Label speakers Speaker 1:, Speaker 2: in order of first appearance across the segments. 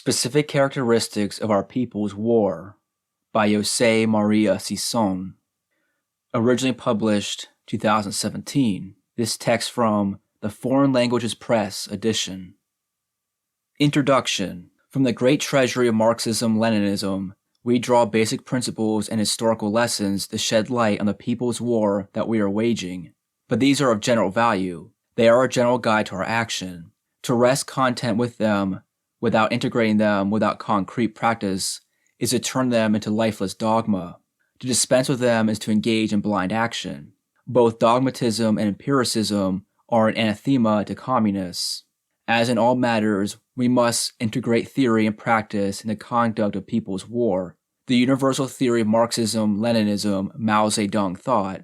Speaker 1: Specific Characteristics of Our People's War by José María Sison. Originally published 2017. This text from the Foreign Languages Press edition. Introduction. From the great treasury of Marxism-Leninism, we draw basic principles and historical lessons to shed light on the people's war that we are waging. But these are of general value. They are a general guide to our action. To wrest content with them without integrating them without concrete practice is to turn them into lifeless dogma. To dispense with them is to engage in blind action. Both dogmatism and empiricism are an anathema to communists. As in all matters, we must integrate theory and practice in the conduct of people's war. The universal theory of Marxism-Leninism, Mao Zedong thought,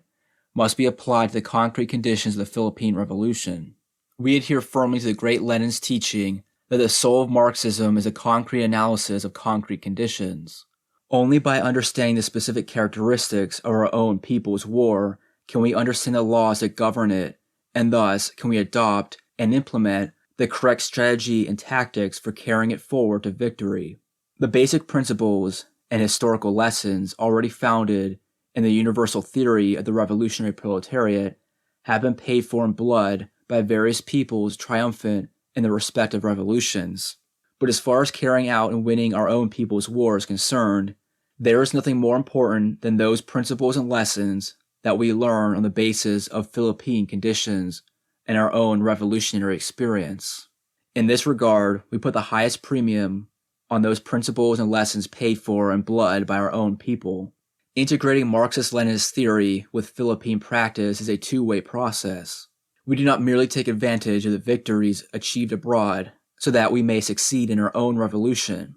Speaker 1: must be applied to the concrete conditions of the Philippine Revolution. We adhere firmly to the great Lenin's teaching that the soul of Marxism is a concrete analysis of concrete conditions. Only by understanding the specific characteristics of our own people's war can we understand the laws that govern it, and thus can we adopt and implement the correct strategy and tactics for carrying it forward to victory. The basic principles and historical lessons already founded in the universal theory of the revolutionary proletariat have been paid for in blood by various peoples triumphant in their respective revolutions. But as far as carrying out and winning our own people's war is concerned, there is nothing more important than those principles and lessons that we learn on the basis of Philippine conditions and our own revolutionary experience. In this regard, we put the highest premium on those principles and lessons paid for in blood by our own people. Integrating Marxist-Leninist theory with Philippine practice is a two-way process. We do not merely take advantage of the victories achieved abroad so that we may succeed in our own revolution,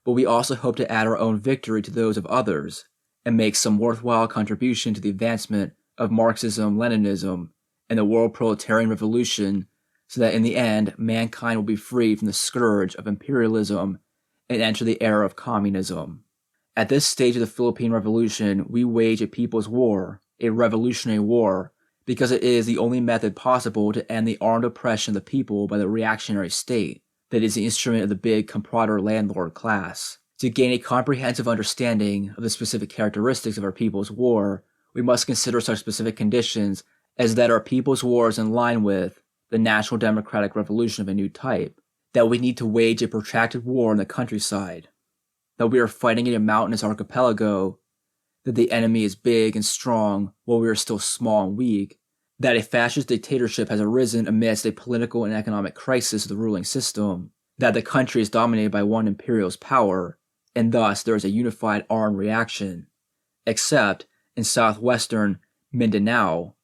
Speaker 1: but we also hope to add our own victory to those of others and make some worthwhile contribution to the advancement of Marxism-Leninism and the world proletarian revolution so that in the end mankind will be freed from the scourge of imperialism and enter the era of communism. At this stage of the Philippine Revolution, we wage a people's war, a revolutionary war, because it is the only method possible to end the armed oppression of the people by the reactionary state that is the instrument of the big comprador landlord class. To gain a comprehensive understanding of the specific characteristics of our people's war, we must consider such specific conditions as that our people's war is in line with the national democratic revolution of a new type, that we need to wage a protracted war in the countryside, that we are fighting in a mountainous archipelago, that the enemy is big and strong while we are still small and weak, that a fascist dictatorship has arisen amidst a political and economic crisis of the ruling system, that the country is dominated by one imperialist power, and thus there is a unified armed reaction, except in southwestern Mindanao,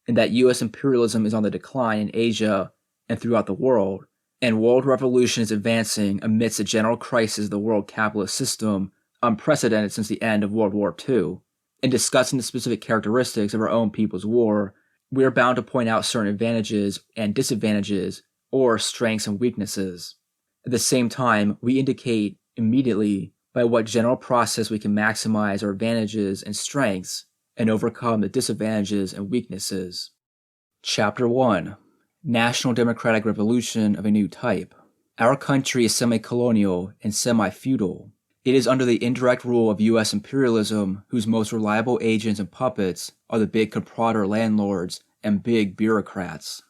Speaker 1: and that U.S. imperialism is on the decline in Asia and throughout the world, and world revolution is advancing amidst a general crisis of the world capitalist system unprecedented since the end of World War II. In discussing the specific characteristics of our own people's war, we are bound to point out certain advantages and disadvantages, or strengths and weaknesses. At the same time, we indicate immediately by what general process we can maximize our advantages and strengths and overcome the disadvantages and weaknesses. Chapter 1. National Democratic Revolution of a New Type. Our country is semi-colonial and semi-feudal. It is under the indirect rule of U.S. imperialism, whose most reliable agents and puppets are the big comprador landlords and big bureaucrats.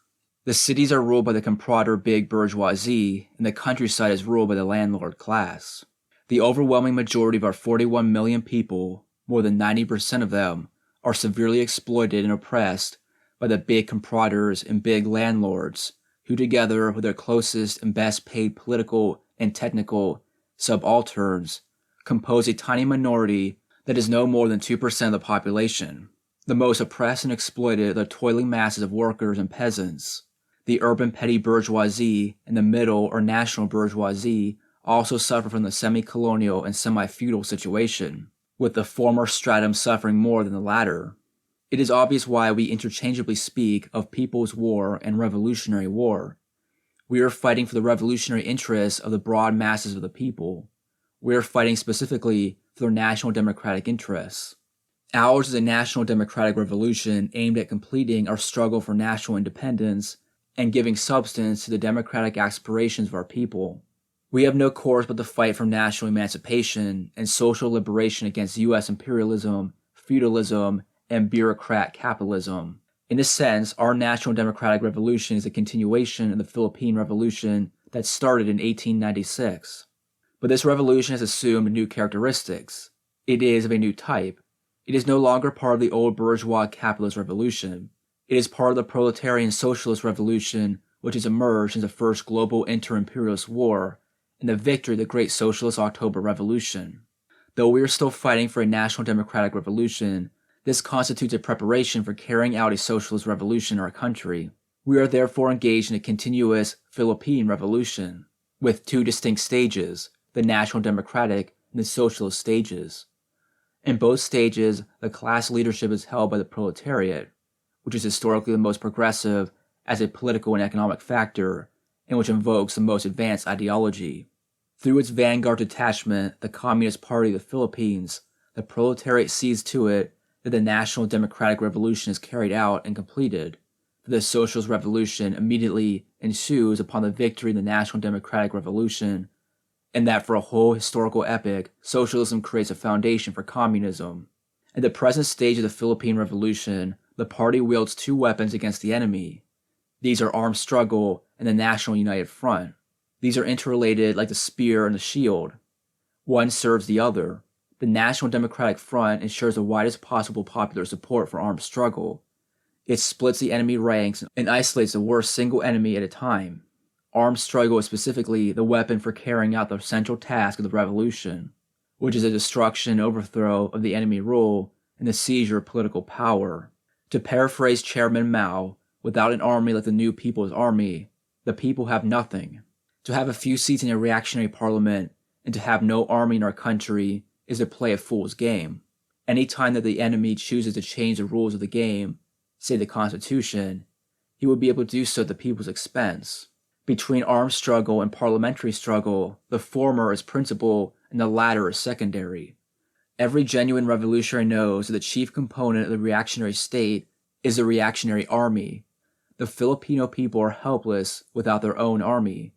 Speaker 1: The cities are ruled by the comprador big bourgeoisie, and the countryside is ruled by the landlord class. The overwhelming majority of our 41 million people, more than 90% of them, are severely exploited and oppressed by the big compradors and big landlords, who together with their closest and best paid political and technical subalterns compose a tiny minority that is no more than 2% of the population. The most oppressed and exploited are the toiling masses of workers and peasants. The urban petty bourgeoisie and the middle or national bourgeoisie also suffer from the semi-colonial and semi-feudal situation, with the former stratum suffering more than the latter. It is obvious why we interchangeably speak of people's war and revolutionary war. We are fighting for the revolutionary interests of the broad masses of the people. We are fighting specifically for their national democratic interests. Ours is a national democratic revolution aimed at completing our struggle for national independence and giving substance to the democratic aspirations of our people. We have no course but to fight for national emancipation and social liberation against U.S. imperialism, feudalism, and bureaucrat capitalism. In a sense, our national democratic revolution is a continuation of the Philippine Revolution that started in 1896. But this revolution has assumed new characteristics. It is of a new type. It is no longer part of the old bourgeois capitalist revolution. It is part of the proletarian socialist revolution, which has emerged as the first global inter-imperialist war and the victory of the Great Socialist October Revolution. Though we are still fighting for a national democratic revolution, this constitutes a preparation for carrying out a socialist revolution in our country. We are therefore engaged in a continuous Philippine Revolution, with two distinct stages, the national democratic and the socialist stages. In both stages, the class leadership is held by the proletariat, which is historically the most progressive as a political and economic factor, and which invokes the most advanced ideology. Through its vanguard detachment, the Communist Party of the Philippines, the proletariat sees to it that the national democratic revolution is carried out and completed, for the socialist revolution immediately ensues upon the victory of the national democratic revolution, and that for a whole historical epoch, socialism creates a foundation for communism. At the present stage of the Philippine Revolution, the party wields two weapons against the enemy. These are armed struggle and the National United Front. These are interrelated like the spear and the shield. One serves the other. The National Democratic Front ensures the widest possible popular support for armed struggle. It splits the enemy ranks and isolates the worst single enemy at a time. Armed struggle is specifically the weapon for carrying out the central task of the revolution, which is the destruction and overthrow of the enemy rule and the seizure of political power. To paraphrase Chairman Mao, without an army like the New People's Army, the people have nothing. To have a few seats in a reactionary parliament and to have no army in our country is to play a fool's game. Any time that the enemy chooses to change the rules of the game, say the Constitution, he will be able to do so at the people's expense. Between armed struggle and parliamentary struggle, the former is principal and the latter is secondary. Every genuine revolutionary knows that the chief component of the reactionary state is the reactionary army. The Filipino people are helpless without their own army.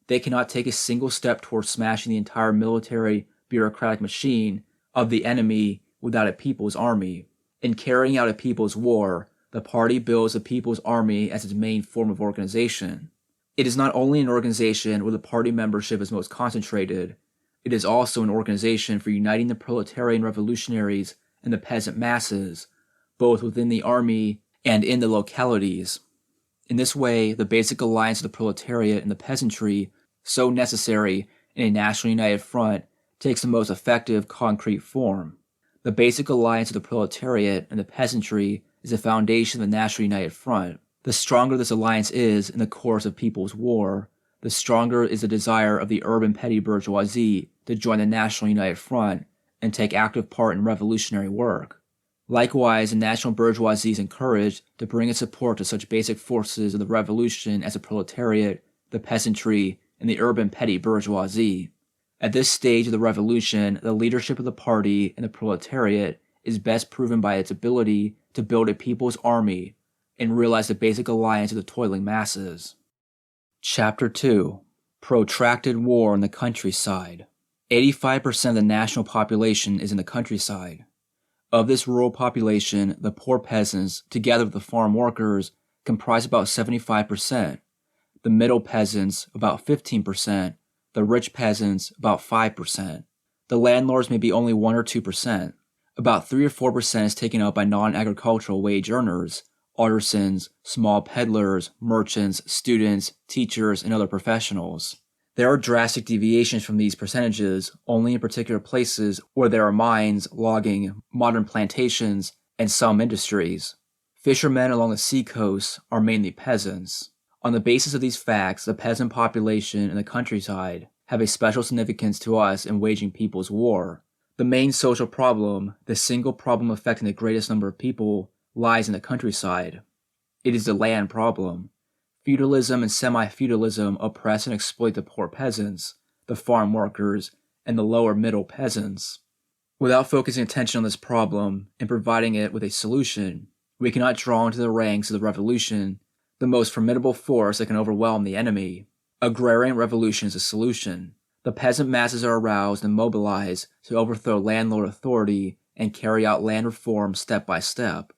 Speaker 1: They cannot take a single step towards smashing the entire military bureaucratic machine of the enemy without a people's army. In carrying out a people's war, the party builds the people's army as its main form of organization. It is not only an organization where the party membership is most concentrated, it is also an organization for uniting the proletarian revolutionaries and the peasant masses, both within the army and in the localities. In this way, the basic alliance of the proletariat and the peasantry, so necessary in a national united front, takes the most effective concrete form. The basic alliance of the proletariat and the peasantry is the foundation of the national united front. The stronger this alliance is in the course of people's war, the stronger is the desire of the urban petty bourgeoisie to join the National United Front and take active part in revolutionary work. Likewise, the national bourgeoisie is encouraged to bring its support to such basic forces of the revolution as the proletariat, the peasantry, and the urban petty bourgeoisie. At this stage of the revolution, the leadership of the party and the proletariat is best proven by its ability to build a people's army and realize the basic alliance of the toiling masses. Chapter 2. Protracted War in the Countryside. 85% of the national population is in the countryside. Of this rural population, the poor peasants, together with the farm workers, comprise about 75%, the middle peasants about 15%, the rich peasants about 5%. The landlords may be only 1 or 2%. About 3 or 4% is taken up by non-agricultural wage earners, artisans, small peddlers, merchants, students, teachers, and other professionals. There are drastic deviations from these percentages only in particular places where there are mines, logging, modern plantations, and some industries. Fishermen along the seacoast are mainly peasants. On the basis of these facts, the peasant population in the countryside have a special significance to us in waging people's war. The main social problem, the single problem affecting the greatest number of people, lies in the countryside. It is the land problem. Feudalism and semi-feudalism oppress and exploit the poor peasants, the farm workers, and the lower middle peasants. Without focusing attention on this problem and providing it with a solution, we cannot draw into the ranks of the revolution the most formidable force that can overwhelm the enemy. Agrarian revolution is a solution. The peasant masses are aroused and mobilized to overthrow landlord authority and carry out land reform step by step.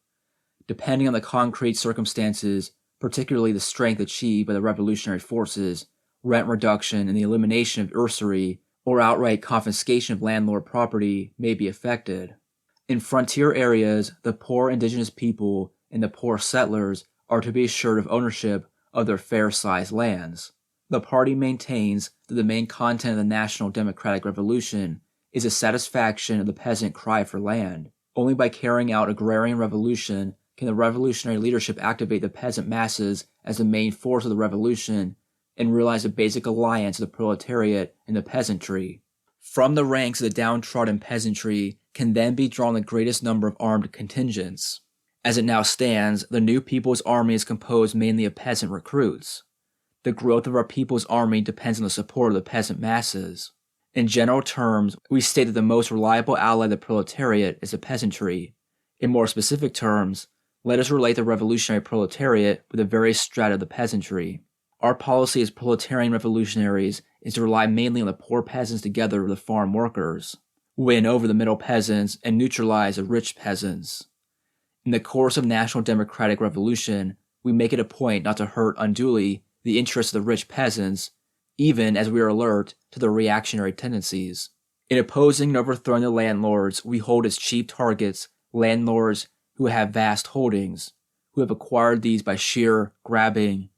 Speaker 1: Depending on the concrete circumstances, particularly the strength achieved by the revolutionary forces, rent reduction and the elimination of usury or outright confiscation of landlord property may be effected. In frontier areas, the poor indigenous people and the poor settlers are to be assured of ownership of their fair-sized lands. The party maintains that the main content of the National Democratic Revolution is a satisfaction of the peasant cry for land. Only by carrying out agrarian revolution can the revolutionary leadership activate the peasant masses as the main force of the revolution and realize a basic alliance of the proletariat and the peasantry. From the ranks of the downtrodden peasantry can then be drawn the greatest number of armed contingents. As it now stands, the new People's Army is composed mainly of peasant recruits. The growth of our People's Army depends on the support of the peasant masses. In general terms, we state that the most reliable ally of the proletariat is the peasantry. In more specific terms, let us relate the revolutionary proletariat with the various strata of the peasantry. Our policy as proletarian revolutionaries is to rely mainly on the poor peasants together with the farm workers, win over the middle peasants, and neutralize the rich peasants. In the course of national democratic revolution, we make it a point not to hurt unduly the interests of the rich peasants, even as we are alert to their reactionary tendencies. In opposing and overthrowing the landlords, we hold as chief targets landlords who have vast holdings, who have acquired these by sheer grabbing,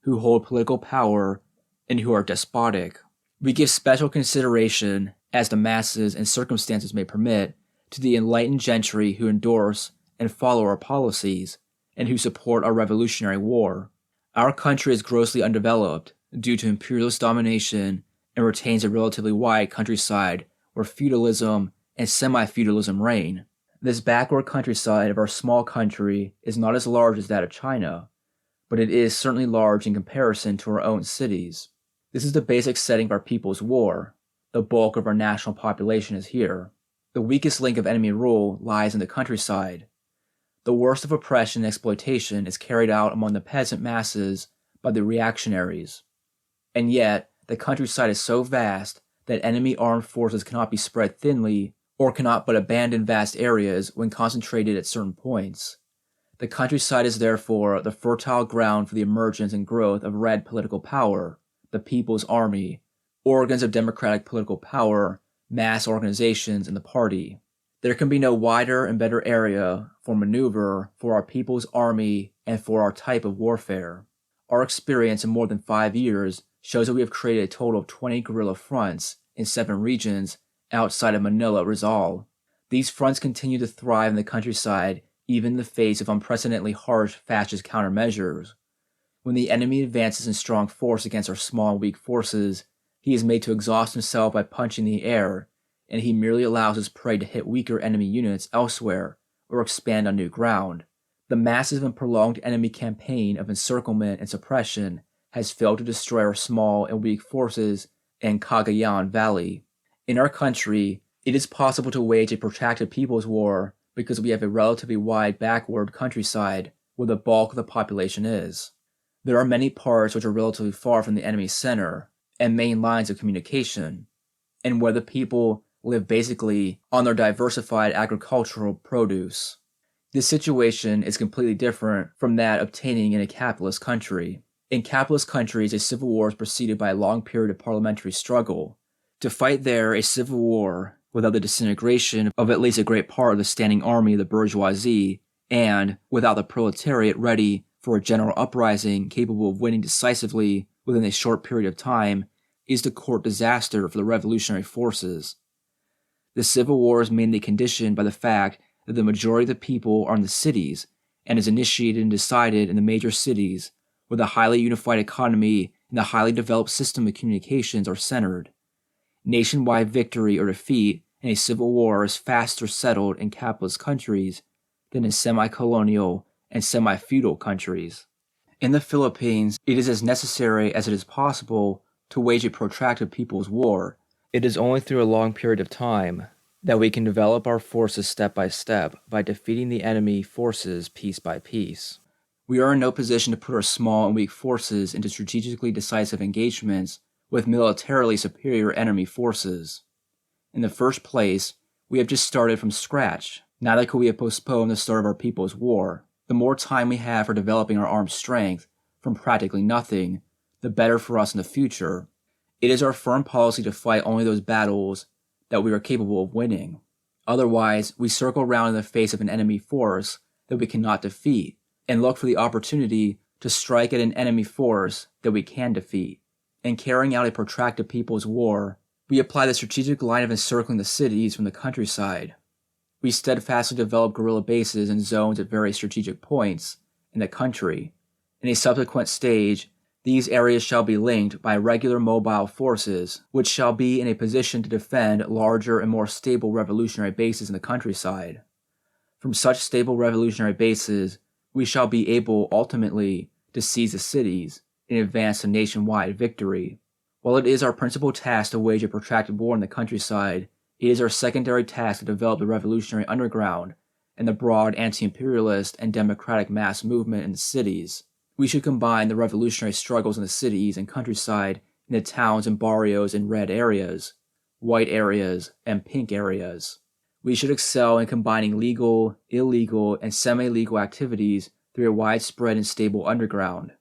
Speaker 1: who hold political power, and who are despotic. We give special consideration, as the masses and circumstances may permit, to the enlightened gentry who endorse and follow our policies, and who support our revolutionary war. Our country is grossly undeveloped due to imperialist domination and retains a relatively wide countryside where feudalism and semi-feudalism reign. This backward countryside of our small country is not as large as that of China, but it is certainly large in comparison to our own cities. This is the basic setting of our people's war. The bulk of our national population is here. The weakest link of enemy rule lies in the countryside. The worst of oppression and exploitation is carried out among the peasant masses by the reactionaries. And yet, the countryside is so vast that enemy armed forces cannot be spread thinly or cannot but abandon vast areas when concentrated at certain points. The countryside is therefore the fertile ground for the emergence and growth of red political power, the People's Army, organs of democratic political power, mass organizations, and the party. There can be no wider and better area for maneuver for our People's Army and for our type of warfare. Our experience in more than 5 years shows that we have created a total of 20 guerrilla fronts in 7 regions outside of Manila, Rizal. These fronts continue to thrive in the countryside even in the face of unprecedentedly harsh fascist countermeasures. When the enemy advances in strong force against our small and weak forces, he is made to exhaust himself by punching the air, and he merely allows his prey to hit weaker enemy units elsewhere or expand on new ground. The massive and prolonged enemy campaign of encirclement and suppression has failed to destroy our small and weak forces in Cagayan Valley. In our country, it is possible to wage a protracted people's war because we have a relatively wide backward countryside where the bulk of the population is. There are many parts which are relatively far from the enemy's center and main lines of communication, and where the people live basically on their diversified agricultural produce. This situation is completely different from that obtaining in a capitalist country. In capitalist countries, a civil war is preceded by a long period of parliamentary struggle. To fight there a civil war without the disintegration of at least a great part of the standing army of the bourgeoisie, and without the proletariat ready for a general uprising capable of winning decisively within a short period of time, is to court disaster for the revolutionary forces. The civil war is mainly conditioned by the fact that the majority of the people are in the cities and is initiated and decided in the major cities where the highly unified economy and the highly developed system of communications are centered. Nationwide victory or defeat in a civil war is faster settled in capitalist countries than in semi-colonial and semi-feudal countries. In the Philippines, it is as necessary as it is possible to wage a protracted people's war. It is only through a long period of time that we can develop our forces step by step by defeating the enemy forces piece by piece. We are in no position to put our small and weak forces into strategically decisive engagements with militarily superior enemy forces. In the first place, we have just started from scratch. Neither could we have postponed the start of our people's war. The more time we have for developing our armed strength from practically nothing, the better for us in the future. It is our firm policy to fight only those battles that we are capable of winning. Otherwise, we circle around in the face of an enemy force that we cannot defeat, and look for the opportunity to strike at an enemy force that we can defeat. In carrying out a protracted people's war, we apply the strategic line of encircling the cities from the countryside. We steadfastly develop guerrilla bases and zones at various strategic points in the country. In a subsequent stage, these areas shall be linked by regular mobile forces, which shall be in a position to defend larger and more stable revolutionary bases in the countryside. From such stable revolutionary bases, we shall be able ultimately to seize the cities and advance to nationwide victory. While it is our principal task to wage a protracted war in the countryside, it is our secondary task to develop the revolutionary underground and the broad anti-imperialist and democratic mass movement in the cities. We should combine the revolutionary struggles in the cities and countryside in the towns and barrios in red areas, white areas, and pink areas. We should excel in combining legal, illegal, and semi-legal activities through a widespread and stable underground.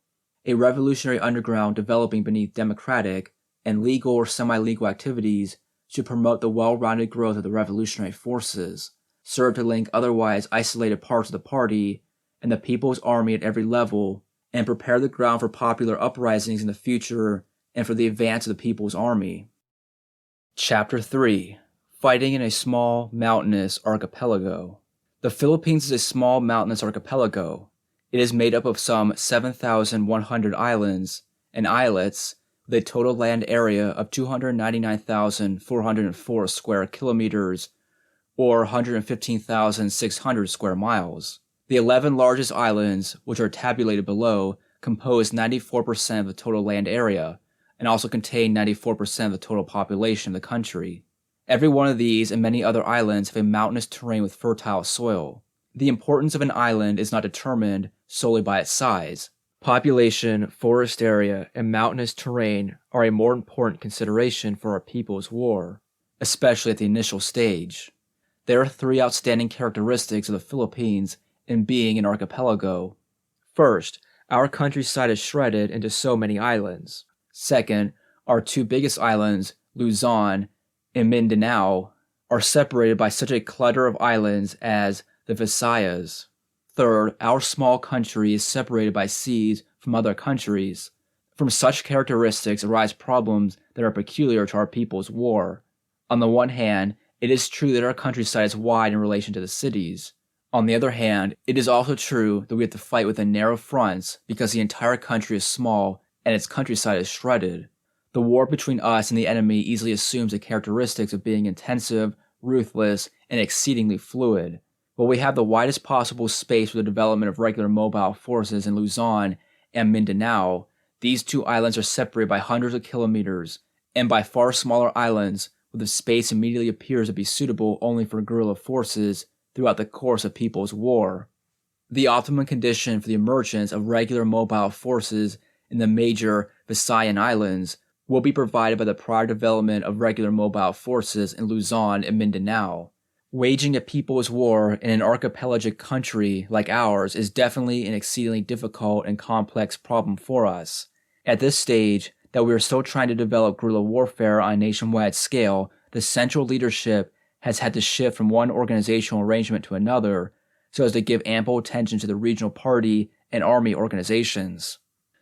Speaker 1: A revolutionary underground developing beneath democratic and legal or semi-legal activities should promote the well-rounded growth of the revolutionary forces, serve to link otherwise isolated parts of the party and the people's army at every level, and prepare the ground for popular uprisings in the future and for the advance of the people's army. Chapter 3. Fighting in a Small Mountainous Archipelago. The Philippines is a small mountainous archipelago. It is made up of some 7,100 islands and islets with a total land area of 299,404 square kilometers or 115,600 square miles. The 11 largest islands, which are tabulated below, compose 94% of the total land area and also contain 94% of the total population of the country. Every one of these and many other islands have a mountainous terrain with fertile soil. The importance of an island is not determined solely by its size. Population, forest area, and mountainous terrain are a more important consideration for our people's war, especially at the initial stage. There are three outstanding characteristics of the Philippines in being an archipelago. First, our countryside is shredded into so many islands. Second, our two biggest islands, Luzon and Mindanao, are separated by such a clutter of islands as the Visayas. Third, our small country is separated by seas from other countries. From such characteristics arise problems that are peculiar to our people's war. On the one hand, it is true that our countryside is wide in relation to the cities. On the other hand, it is also true that we have to fight within narrow fronts because the entire country is small and its countryside is shredded. The war between us and the enemy easily assumes the characteristics of being intensive, ruthless, and exceedingly fluid. While we have the widest possible space for the development of regular mobile forces in Luzon and Mindanao, these two islands are separated by hundreds of kilometers, and by far smaller islands, where the space immediately appears to be suitable only for guerrilla forces throughout the course of people's war. The optimum condition for the emergence of regular mobile forces in the major Visayan Islands will be provided by the prior development of regular mobile forces in Luzon and Mindanao. Waging a people's war in an archipelagic country like ours is definitely an exceedingly difficult and complex problem for us. At this stage, that we are still trying to develop guerrilla warfare on a nationwide scale, the central leadership has had to shift from one organizational arrangement to another so as to give ample attention to the regional party and army organizations.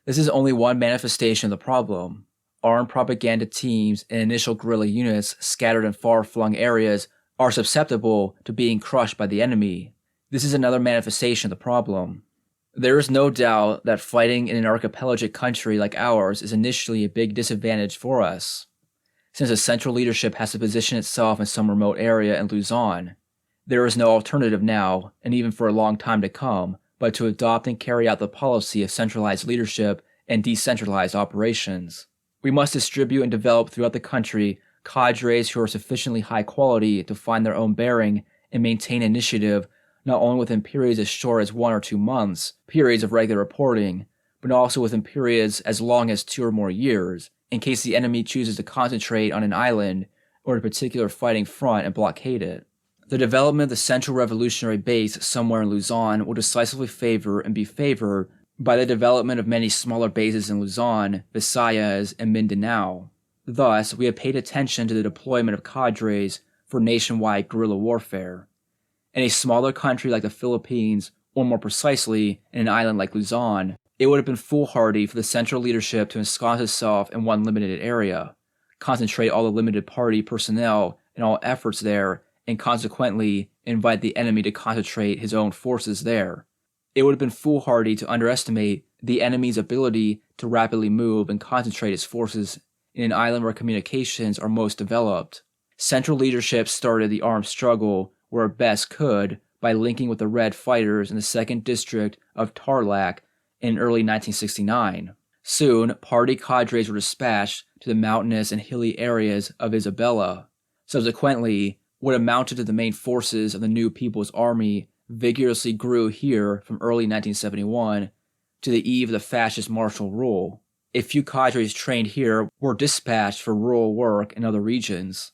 Speaker 1: This is only one manifestation of the problem. Armed propaganda teams and initial guerrilla units scattered in far-flung areas are susceptible to being crushed by the enemy. This is another manifestation of the problem. There is no doubt that fighting in an archipelagic country like ours is initially a big disadvantage for us, since the central leadership has to position itself in some remote area in Luzon. There is no alternative now, and even for a long time to come, but to adopt and carry out the policy of centralized leadership and decentralized operations. We must distribute and develop throughout the country cadres who are sufficiently high quality to find their own bearing and maintain initiative not only within periods as short as 1 or 2 months, periods of regular reporting, but also within periods as long as 2 or more years, in case the enemy chooses to concentrate on an island or a particular fighting front and blockade it. The development of the Central Revolutionary Base somewhere in Luzon will decisively favor and be favored by the development of many smaller bases in Luzon, Visayas, and Mindanao. Thus, we have paid attention to the deployment of cadres for nationwide guerrilla warfare. In a smaller country like the Philippines, or more precisely, in an island like Luzon, it would have been foolhardy for the central leadership to ensconce itself in one limited area, concentrate all the limited party personnel and all efforts there, and consequently invite the enemy to concentrate his own forces there. It would have been foolhardy to underestimate the enemy's ability to rapidly move and concentrate its forces in an island where communications are most developed. Central leadership started the armed struggle where it best could by linking with the Red fighters in the 2nd District of Tarlac in early 1969. Soon, party cadres were dispatched to the mountainous and hilly areas of Isabela. Subsequently, what amounted to the main forces of the new People's Army vigorously grew here from early 1971 to the eve of the fascist martial rule. A few cadres trained here were dispatched for rural work in other regions.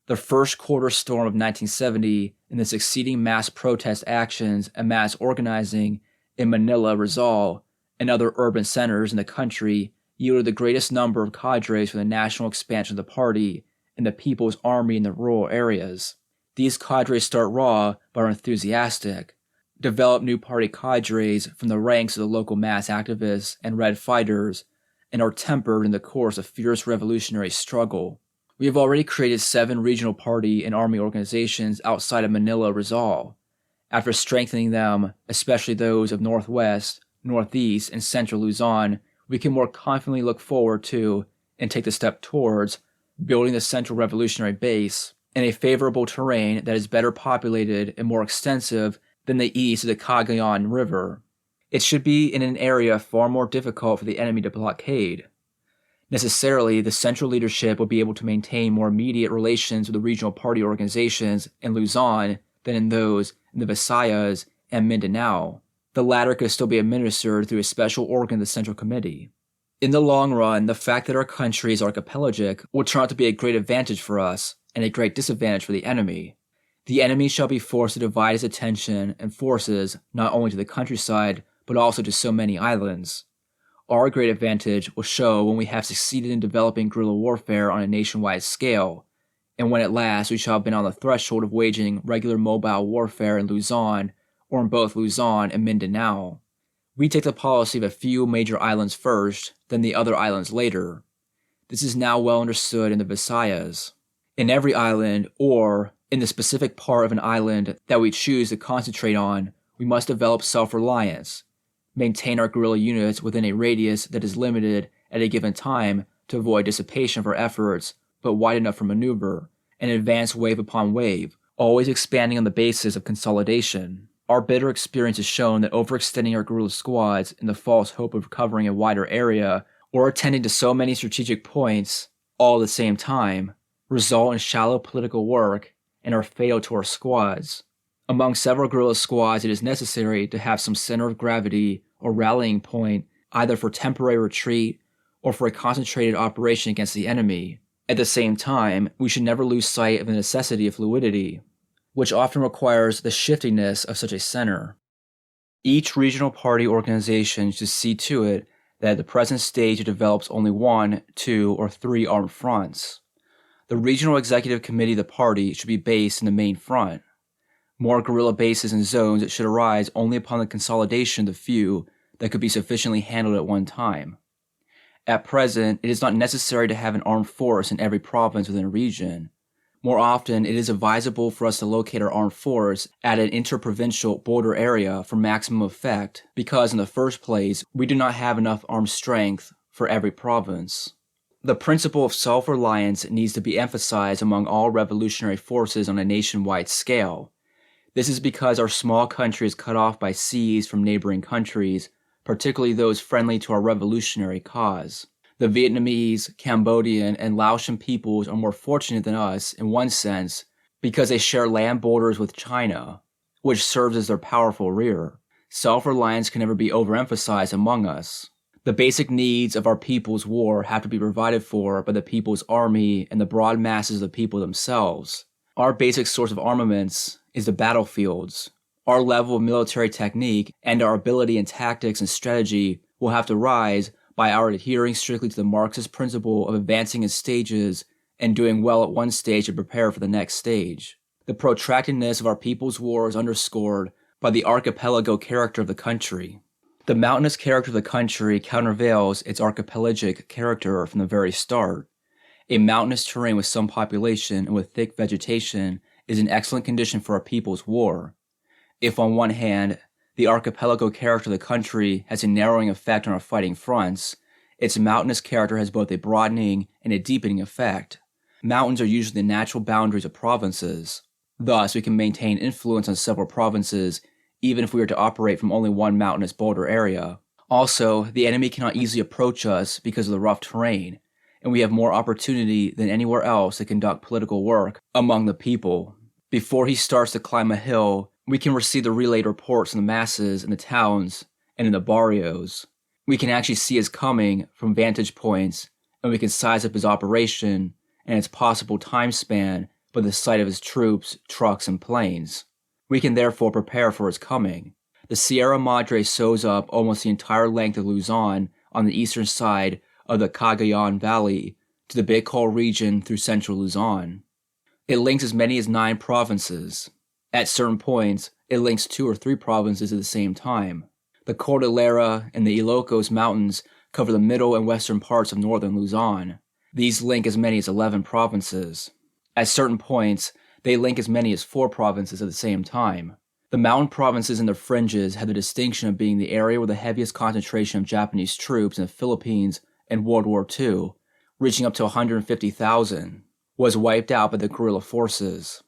Speaker 1: The first quarter storm of 1970 and the succeeding mass protest actions and mass organizing in Manila, Rizal, and other urban centers in the country yielded the greatest number of cadres for the national expansion of the party and the People's Army in the rural areas. These cadres start raw but are enthusiastic, develop new party cadres from the ranks of the local mass activists and Red fighters, and are tempered in the course of fierce revolutionary struggle. We have already created 7 regional party and army organizations outside of Manila, Rizal. After strengthening them, especially those of Northwest, Northeast, and Central Luzon, we can more confidently look forward to, and take the step towards, building the Central Revolutionary Base in a favorable terrain that is better populated and more extensive than the east of the Cagayan River. It should be in an area far more difficult for the enemy to blockade. Necessarily, the central leadership will be able to maintain more immediate relations with the regional party organizations in Luzon than in those in the Visayas and Mindanao. The latter could still be administered through a special organ of the Central Committee. In the long run, the fact that our country is archipelagic will turn out to be a great advantage for us and a great disadvantage for the enemy. The enemy shall be forced to divide his attention and forces not only to the countryside, but also to so many islands. Our great advantage will show when we have succeeded in developing guerrilla warfare on a nationwide scale, and when at last we shall have been on the threshold of waging regular mobile warfare in Luzon, or in both Luzon and Mindanao. We take the policy of a few major islands first, then the other islands later. This is now well understood in the Visayas. In every island, or in the specific part of an island that we choose to concentrate on, we must develop self-reliance, maintain our guerrilla units within a radius that is limited at a given time to avoid dissipation of our efforts, but wide enough for maneuver, and advance wave upon wave, always expanding on the basis of consolidation. Our bitter experience has shown that overextending our guerrilla squads in the false hope of covering a wider area or attending to so many strategic points all at the same time result in shallow political work and are fatal to our squads. Among several guerrilla squads, it is necessary to have some center of gravity or rallying point either for temporary retreat or for a concentrated operation against the enemy. At the same time, we should never lose sight of the necessity of fluidity, which often requires the shiftiness of such a center. Each regional party organization should see to it that at the present stage it develops only 1, 2, or 3 armed fronts. The regional executive committee of the party should be based in the main front. More guerrilla bases and zones that should arise only upon the consolidation of the few that could be sufficiently handled at one time. At present, it is not necessary to have an armed force in every province within a region. More often, it is advisable for us to locate our armed force at an interprovincial border area for maximum effect, because in the first place, we do not have enough armed strength for every province. The principle of self-reliance needs to be emphasized among all revolutionary forces on a nationwide scale. This is because our small country is cut off by seas from neighboring countries, particularly those friendly to our revolutionary cause. The Vietnamese, Cambodian, and Laotian peoples are more fortunate than us in one sense because they share land borders with China. which serves as their powerful rear. Self-reliance can never be overemphasized among us. The basic needs of our people's war have to be provided for by the people's army and the broad masses of the people themselves. Our basic source of armaments is the battlefields. Our level of military technique and our ability in tactics and strategy will have to rise by our adhering strictly to the Marxist principle of advancing in stages and doing well at one stage to prepare for the next stage. The protractedness of our people's war is underscored by the archipelago character of the country. The mountainous character of the country countervails its archipelagic character from the very start. A mountainous terrain with some population and with thick vegetation is an excellent condition for our people's war. If on one hand, the archipelago character of the country has a narrowing effect on our fighting fronts, its mountainous character has both a broadening and a deepening effect. Mountains are usually the natural boundaries of provinces. Thus, we can maintain influence on several provinces even if we were to operate from only one mountainous boulder area. Also, the enemy cannot easily approach us because of the rough terrain, and we have more opportunity than anywhere else to conduct political work among the people. Before he starts to climb a hill, we can receive the relayed reports from the masses in the towns and in the barrios. We can actually see his coming from vantage points, and we can size up his operation and its possible time span by the sight of his troops, trucks, and planes. We can therefore prepare for his coming. The Sierra Madre sews up almost the entire length of Luzon on the eastern side of the Cagayan Valley to the Bicol region through central Luzon. It links as many as 9 provinces. At certain points, it links 2 or 3 provinces at the same time. The Cordillera and the Ilocos Mountains cover the middle and western parts of northern Luzon. These link as many as 11 provinces. At certain points, they link as many as 4 provinces at the same time. The mountain provinces and their fringes have the distinction of being the area where the heaviest concentration of Japanese troops in the Philippines in World War II, reaching up to 150,000, was wiped out by the guerrilla forces.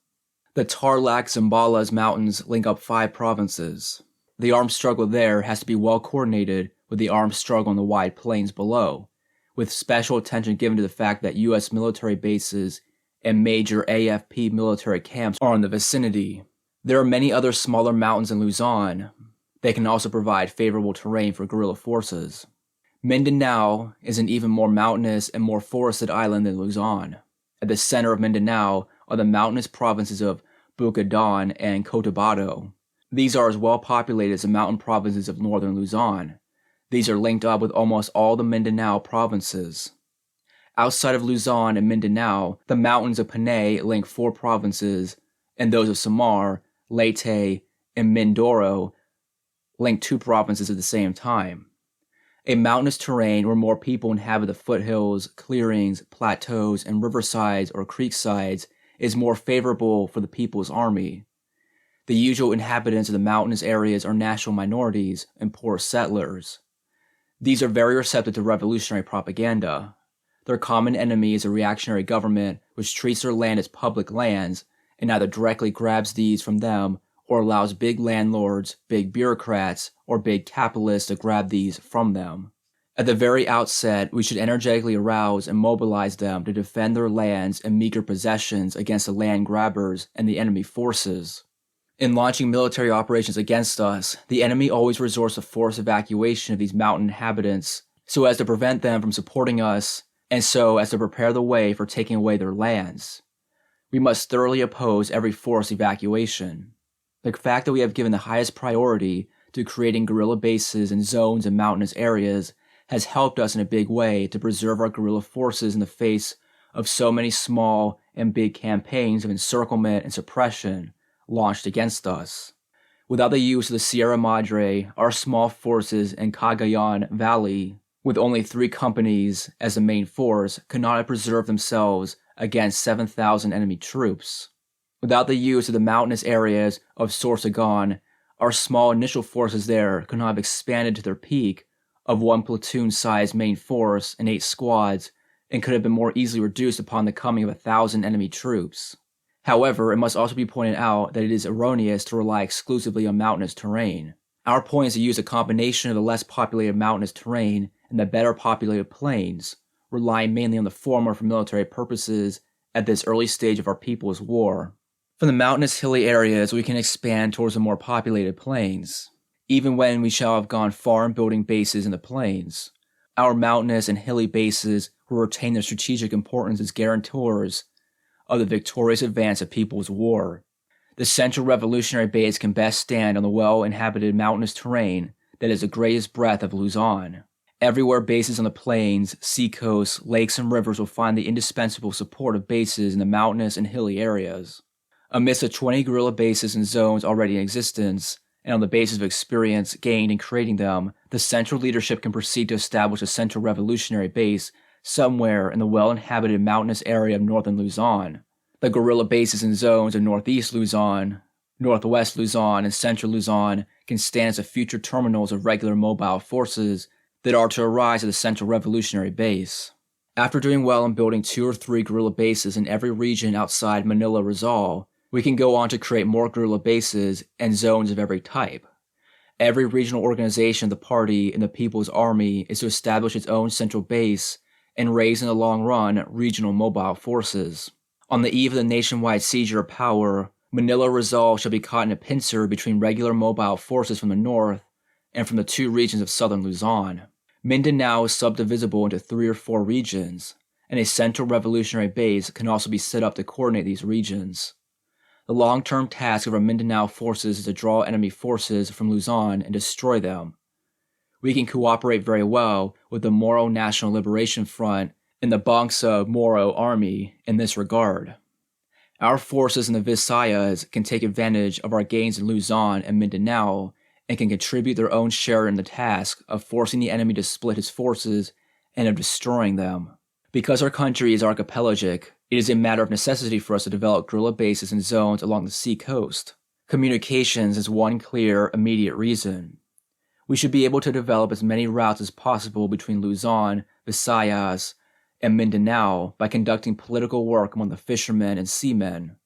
Speaker 1: The Tarlac-Zambales Mountains link up 5 provinces. The armed struggle there has to be well coordinated with the armed struggle on the wide plains below, with special attention given to the fact that U.S. military bases and major AFP military camps are in the vicinity. There are many other smaller mountains in Luzon. They can also provide favorable terrain for guerrilla forces. Mindanao is an even more mountainous and more forested island than Luzon. At the center of Mindanao are the mountainous provinces of Bukidnon and Cotabato. These are as well populated as the mountain provinces of northern Luzon. These are linked up with almost all the Mindanao provinces. Outside of Luzon and Mindanao, the mountains of Panay link 4 provinces, and those of Samar, Leyte, and Mindoro link 2 provinces at the same time. A mountainous terrain where more people inhabit the foothills, clearings, plateaus, and riversides or creeksides is more favorable for the people's army. The usual inhabitants of the mountainous areas are national minorities and poor settlers. These are very receptive to revolutionary propaganda. Their common enemy is a reactionary government which treats their land as public lands and either directly grabs these from them or allows big landlords, big bureaucrats, or big capitalists to grab these from them. At the very outset, we should energetically arouse and mobilize them to defend their lands and meager possessions against the land grabbers and the enemy forces. In launching military operations against us, the enemy always resorts to forced evacuation of these mountain inhabitants so as to prevent them from supporting us and so as to prepare the way for taking away their lands. We must thoroughly oppose every forced evacuation. The fact that we have given the highest priority to creating guerrilla bases and zones in mountainous areas has helped us in a big way to preserve our guerrilla forces in the face of so many small and big campaigns of encirclement and suppression launched against us. Without the use of the Sierra Madre, our small forces in Cagayan Valley, with only 3 companies as the main force, could not have preserved themselves against 7,000 enemy troops. Without the use of the mountainous areas of Sorsogon, our small initial forces there could not have expanded to their peak of 1 platoon-sized main force and 8 squads, and could have been more easily reduced upon the coming of 1,000 enemy troops. However, it must also be pointed out that it is erroneous to rely exclusively on mountainous terrain. Our point is to use a combination of the less populated mountainous terrain and the better populated plains, relying mainly on the former for military purposes at this early stage of our people's war. From the mountainous hilly areas, we can expand towards the more populated plains. Even when we shall have gone far in building bases in the plains, our mountainous and hilly bases will retain their strategic importance as guarantors of the victorious advance of people's war. The Central Revolutionary Base can best stand on the well-inhabited mountainous terrain that is the greatest breadth of Luzon. Everywhere bases on the plains, seacoasts, lakes, and rivers will find the indispensable support of bases in the mountainous and hilly areas. Amidst the 20 guerrilla bases and zones already in existence, and on the basis of experience gained in creating them, the central leadership can proceed to establish a Central Revolutionary Base somewhere in the well-inhabited mountainous area of northern Luzon. The guerrilla bases and zones of northeast Luzon, northwest Luzon, and central Luzon can stand as the future terminals of regular mobile forces that are to arise at the Central Revolutionary Base. After doing well in building 2 or 3 guerrilla bases in every region outside Manila Rizal, we can go on to create more guerrilla bases and zones of every type. Every regional organization of the party in the People's Army is to establish its own central base and raise in the long run regional mobile forces. On the eve of the nationwide seizure of power, Manila Rizal shall be caught in a pincer between regular mobile forces from the north and from the 2 regions of southern Luzon. Mindanao is subdivisible into 3 or 4 regions, and a Central Revolutionary Base can also be set up to coordinate these regions. The long-term task of our Mindanao forces is to draw enemy forces from Luzon and destroy them. We can cooperate very well with the Moro National Liberation Front and the Bangsa Moro Army in this regard. Our forces in the Visayas can take advantage of our gains in Luzon and Mindanao and can contribute their own share in the task of forcing the enemy to split his forces and of destroying them. Because our country is archipelagic, it is a matter of necessity for us to develop guerrilla bases and zones along the sea coast. Communications is one clear, immediate reason. We should be able to develop as many routes as possible between Luzon, Visayas, and Mindanao by conducting political work among the fishermen and seamen.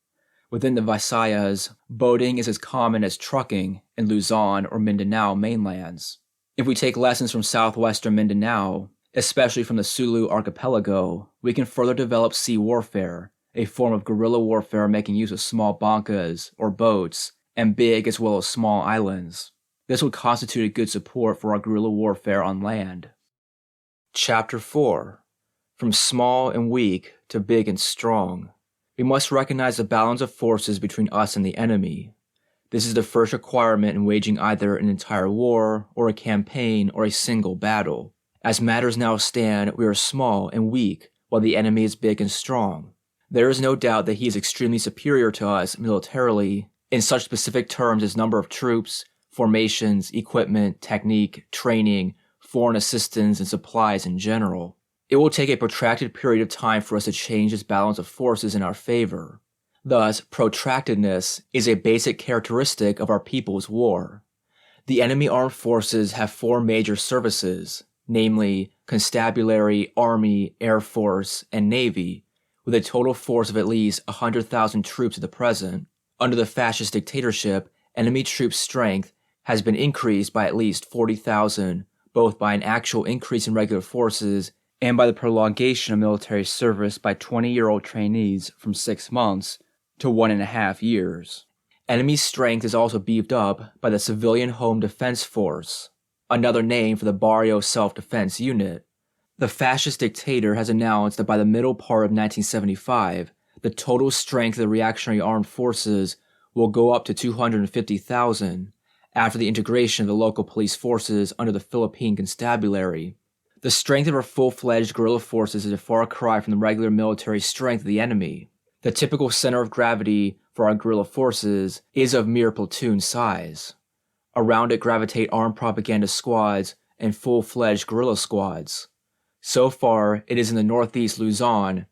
Speaker 1: Within the Visayas, boating is as common as trucking in Luzon or Mindanao mainlands. If we take lessons from southwestern Mindanao, especially from the Sulu archipelago, we can further develop sea warfare, a form of guerrilla warfare making use of small bancas, or boats, and big as well as small islands. This would constitute a good support for our guerrilla warfare on land. Chapter 4. From small and weak to big and strong. We must recognize the balance of forces between us and the enemy. This is the first requirement in waging either an entire war, or a campaign, or a single battle. As matters now stand, we are small and weak, while the enemy is big and strong. There is no doubt that he is extremely superior to us militarily, in such specific terms as number of troops, formations, equipment, technique, training, foreign assistance, and supplies in general. It will take a protracted period of time for us to change this balance of forces in our favor. Thus, protractedness is a basic characteristic of our people's war. The enemy armed forces have 4 major services, namely constabulary, army, air force, and navy, with a total force of at least 100,000 troops at the present. Under the fascist dictatorship, enemy troop strength has been increased by at least 40,000, both by an actual increase in regular forces and by the prolongation of military service by 20-year-old trainees from 6 months to 1.5 years. Enemy strength is also beefed up by the Civilian Home Defense Force, another name for the Barrio Self-Defense Unit. The fascist dictator has announced that by the middle part of 1975, the total strength of the reactionary armed forces will go up to 250,000 after the integration of the local police forces under the Philippine Constabulary. The strength of our full-fledged guerrilla forces is a far cry from the regular military strength of the enemy. The typical center of gravity for our guerrilla forces is of mere platoon size. Around it gravitate armed propaganda squads and full-fledged guerrilla squads. So far, it is in the northeast Luzon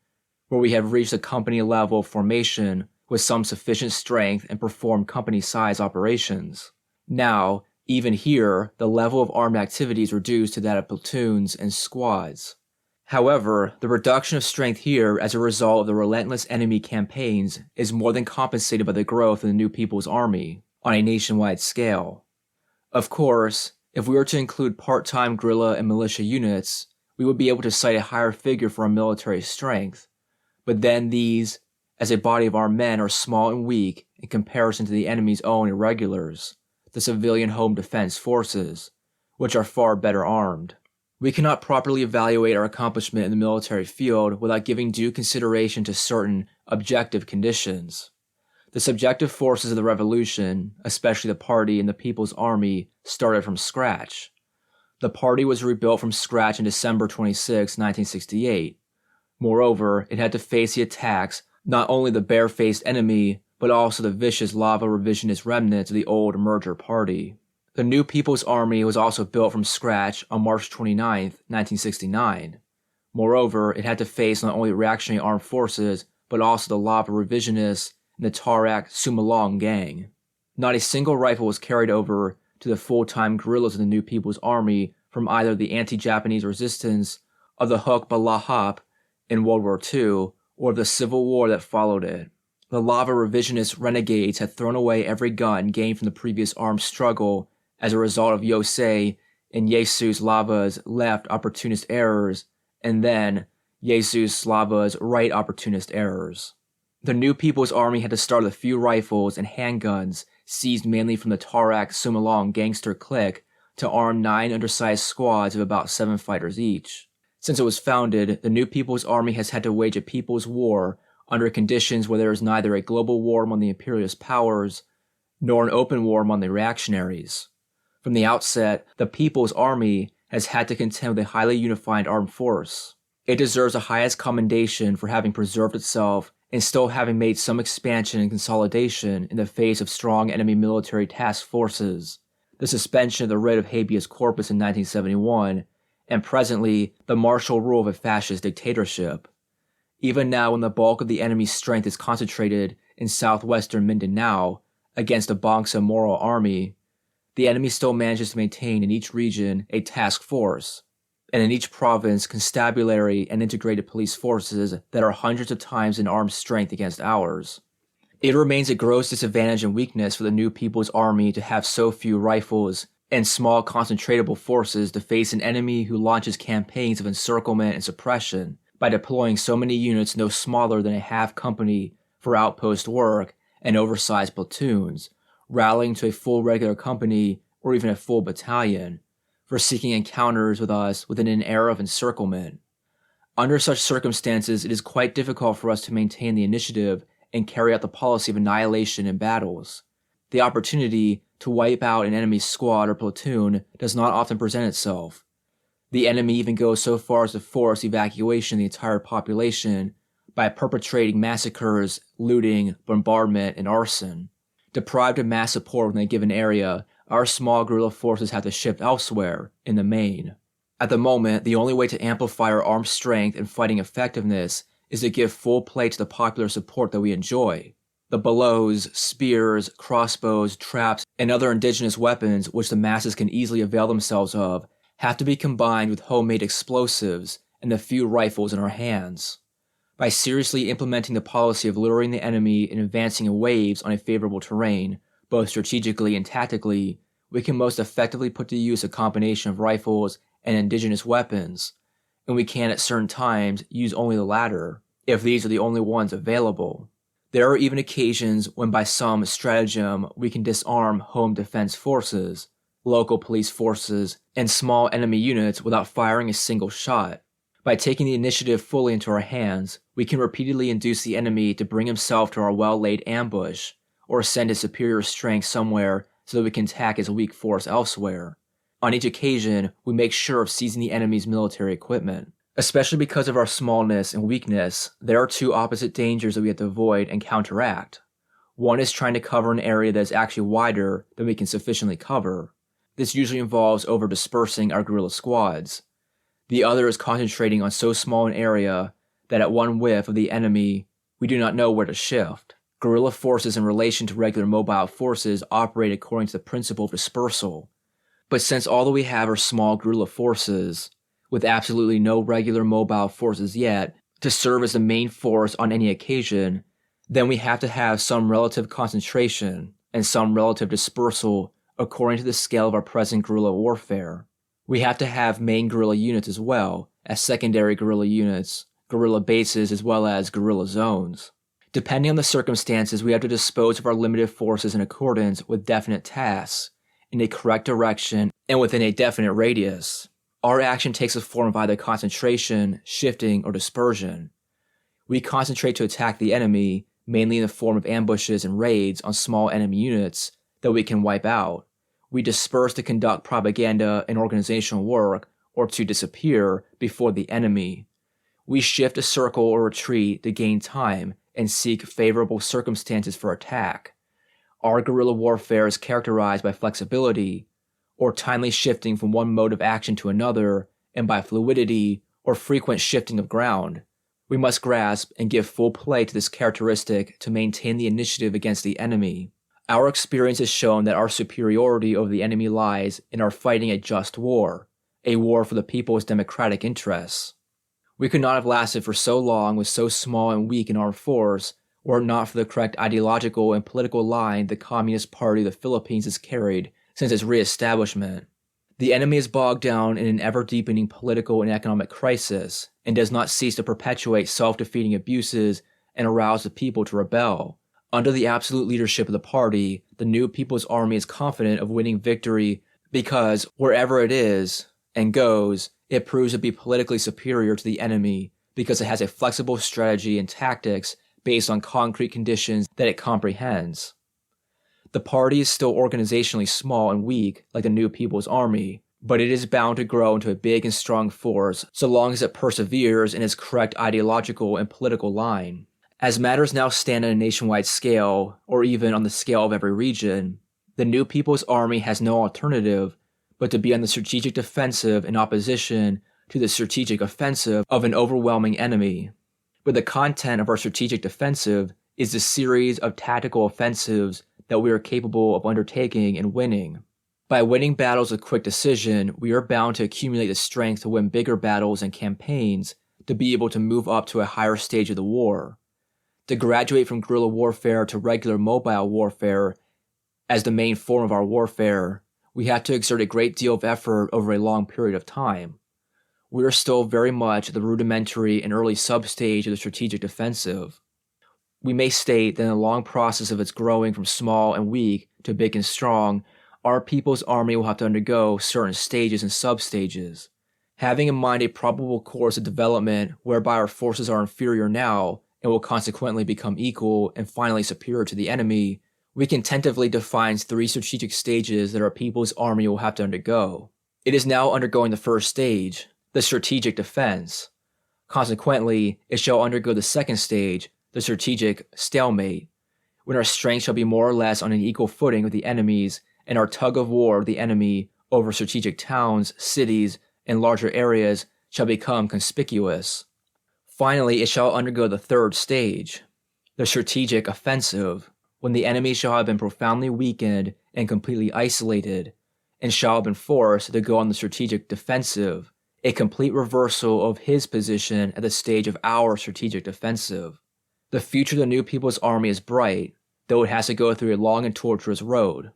Speaker 1: where we have reached a company level of formation with some sufficient strength and perform company-size operations. Now, even here, the level of armed activity is reduced to that of platoons and squads. However, the reduction of strength here as a result of the relentless enemy campaigns is more than compensated by the growth of the new People's Army on a nationwide scale. Of course, if we were to include part-time guerrilla and militia units, we would be able to cite a higher figure for our military strength, but then these as a body of armed men are small and weak in comparison to the enemy's own irregulars, the civilian home defense forces, which are far better armed. We cannot properly evaluate our accomplishment in the military field without giving due consideration to certain objective conditions. The subjective forces of the revolution, especially the party and the People's Army, started from scratch. The party was rebuilt from scratch in December 26, 1968. Moreover, it had to face the attacks not only the bare-faced enemy, but also the vicious lava revisionist remnants of the old merger party. The new People's Army was also built from scratch on March 29, 1969. Moreover, it had to face not only reactionary armed forces, but also the lava revisionists and the Tarak Sumalong gang. Not a single rifle was carried over to the full-time guerrillas of the new People's Army from either the anti-Japanese resistance of the Hukh Balahap in World War II or the civil war that followed it. The lava revisionist renegades had thrown away every gun gained from the previous armed struggle as a result of Yosei and Jesus Lava's left opportunist errors, and then Jesus Lava's right opportunist errors. The new People's Army had to start with a few rifles and handguns seized mainly from the Tarak Sumalong gangster clique to arm 9 undersized squads of about 7 fighters each. Since it was founded, the new People's Army has had to wage a people's war under conditions where there is neither a global war among the imperialist powers nor an open war among the reactionaries. From the outset, the People's Army has had to contend with a highly unified armed force. It deserves the highest commendation for having preserved itself and still having made some expansion and consolidation in the face of strong enemy military task forces, the suspension of the writ of habeas corpus in 1971, and presently the martial rule of a fascist dictatorship. Even now, when the bulk of the enemy's strength is concentrated in southwestern Mindanao against the Bangsa Moro Army, the enemy still manages to maintain in each region a task force, and in each province constabulary and integrated police forces that are hundreds of times in armed strength against ours. It remains a gross disadvantage and weakness for the new People's Army to have so few rifles and small concentratable forces to face an enemy who launches campaigns of encirclement and suppression by deploying so many units no smaller than a half company for outpost work and oversized platoons, rallying to a full regular company or even a full battalion, for seeking encounters with us within an era of encirclement. Under such circumstances, it is quite difficult for us to maintain the initiative and carry out the policy of annihilation in battles. The opportunity to wipe out an enemy's squad or platoon does not often present itself. The enemy even goes so far as to force evacuation of the entire population by perpetrating massacres, looting, bombardment, and arson. Deprived of mass support within a given area, our small guerrilla forces have to shift elsewhere, in the main. At the moment, the only way to amplify our armed strength and fighting effectiveness is to give full play to the popular support that we enjoy. The bolos, spears, crossbows, traps, and other indigenous weapons which the masses can easily avail themselves of have to be combined with homemade explosives and the few rifles in our hands. By seriously implementing the policy of luring the enemy and advancing in waves on a favorable terrain, both strategically and tactically, we can most effectively put to use a combination of rifles and indigenous weapons, and we can at certain times use only the latter, if these are the only ones available. There are even occasions when by some stratagem we can disarm home defense forces, local police forces, and small enemy units without firing a single shot. By taking the initiative fully into our hands, we can repeatedly induce the enemy to bring himself to our well-laid ambush, or send his superior strength somewhere so that we can attack his weak force elsewhere. On each occasion, we make sure of seizing the enemy's military equipment. Especially because of our smallness and weakness, there are two opposite dangers that we have to avoid and counteract. One is trying to cover an area that is actually wider than we can sufficiently cover. This usually involves over-dispersing our guerrilla squads. The other is concentrating on so small an area that at one whiff of the enemy, we do not know where to shift. Guerrilla forces in relation to regular mobile forces operate according to the principle of dispersal. But since all that we have are small guerrilla forces, with absolutely no regular mobile forces yet, to serve as the main force on any occasion, then we have to have some relative concentration and some relative dispersal according to the scale of our present guerrilla warfare. We have to have main guerrilla units as well as secondary guerrilla units, guerrilla bases as well as guerrilla zones. Depending on the circumstances, we have to dispose of our limited forces in accordance with definite tasks, in a correct direction, and within a definite radius. Our action takes the form of either concentration, shifting, or dispersion. We concentrate to attack the enemy, mainly in the form of ambushes and raids on small enemy units that we can wipe out. We disperse to conduct propaganda and organizational work, or to disappear before the enemy. We shift a circle or retreat to gain time and seek favorable circumstances for attack. Our guerrilla warfare is characterized by flexibility, or timely shifting from one mode of action to another, and by fluidity, or frequent shifting of ground. We must grasp and give full play to this characteristic to maintain the initiative against the enemy. Our experience has shown that our superiority over the enemy lies in our fighting a just war, a war for the people's democratic interests. We could not have lasted for so long with so small and weak an armed force were it not for the correct ideological and political line the Communist Party of the Philippines has carried since its re-establishment. The enemy is bogged down in an ever-deepening political and economic crisis and does not cease to perpetuate self-defeating abuses and arouse the people to rebel. Under the absolute leadership of the party, the new People's Army is confident of winning victory because wherever it is and goes, it proves to be politically superior to the enemy because it has a flexible strategy and tactics based on concrete conditions that it comprehends. The party is still organizationally small and weak like the new People's Army, but it is bound to grow into a big and strong force so long as it perseveres in its correct ideological and political line. As matters now stand on a nationwide scale, or even on the scale of every region, the new People's Army has no alternative but to be on the strategic defensive in opposition to the strategic offensive of an overwhelming enemy. But the content of our strategic defensive is the series of tactical offensives that we are capable of undertaking and winning. By winning battles with quick decision, we are bound to accumulate the strength to win bigger battles and campaigns to be able to move up to a higher stage of the war. To graduate from guerrilla warfare to regular mobile warfare as the main form of our warfare, we have to exert a great deal of effort over a long period of time. We are still very much at the rudimentary and early substage of the strategic defensive. We may state that in the long process of its growing from small and weak to big and strong, our People's Army will have to undergo certain stages and substages. Having in mind a probable course of development whereby our forces are inferior now and will consequently become equal and finally superior to the enemy, we can tentatively define 3 strategic stages that our People's Army will have to undergo. It is now undergoing the first stage, the strategic defense. Consequently, it shall undergo the second stage, the strategic stalemate, when our strength shall be more or less on an equal footing with the enemy's, and our tug of war with the enemy over strategic towns, cities, and larger areas shall become conspicuous. Finally, it shall undergo the third stage, the strategic offensive, when the enemy shall have been profoundly weakened and completely isolated, and shall have been forced to go on the strategic defensive, a complete reversal of his position at the stage of our strategic defensive. The future of the new People's Army is bright, though it has to go through a long and tortuous road.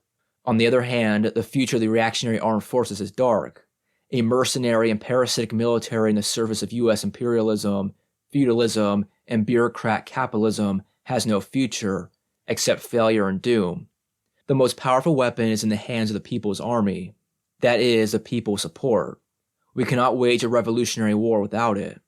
Speaker 1: On the other hand, the future of the reactionary armed forces is dark. A mercenary and parasitic military in the service of U.S. imperialism, feudalism, and bureaucrat capitalism has no future, except failure and doom. The most powerful weapon is in the hands of the People's Army. That is, the people's support. We cannot wage a revolutionary war without it.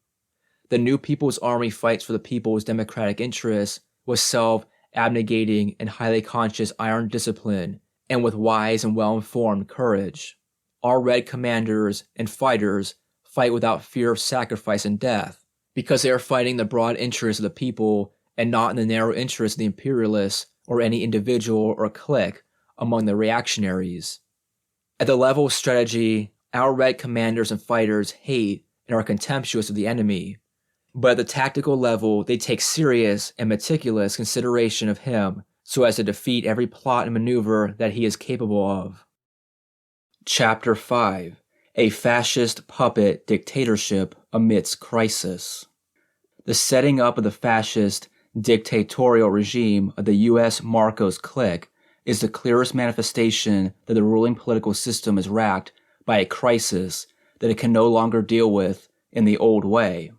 Speaker 1: The new People's Army fights for the people's democratic interests with self-abnegating and highly conscious iron discipline, and with wise and well-informed courage. Our red commanders and fighters fight without fear of sacrifice and death, because they are fighting the broad interests of the people and not in the narrow interests of the imperialists or any individual or clique among the reactionaries. At the level of strategy, our red commanders and fighters hate and are contemptuous of the enemy, but at the tactical level, they take serious and meticulous consideration of him so as to defeat every plot and maneuver that he is capable of. Chapter 5: A Fascist Puppet Dictatorship Amidst Crisis. The setting up of the fascist, dictatorial regime of the U.S. Marcos clique is the clearest manifestation that the ruling political system is racked by a crisis that it can no longer deal with in the old way.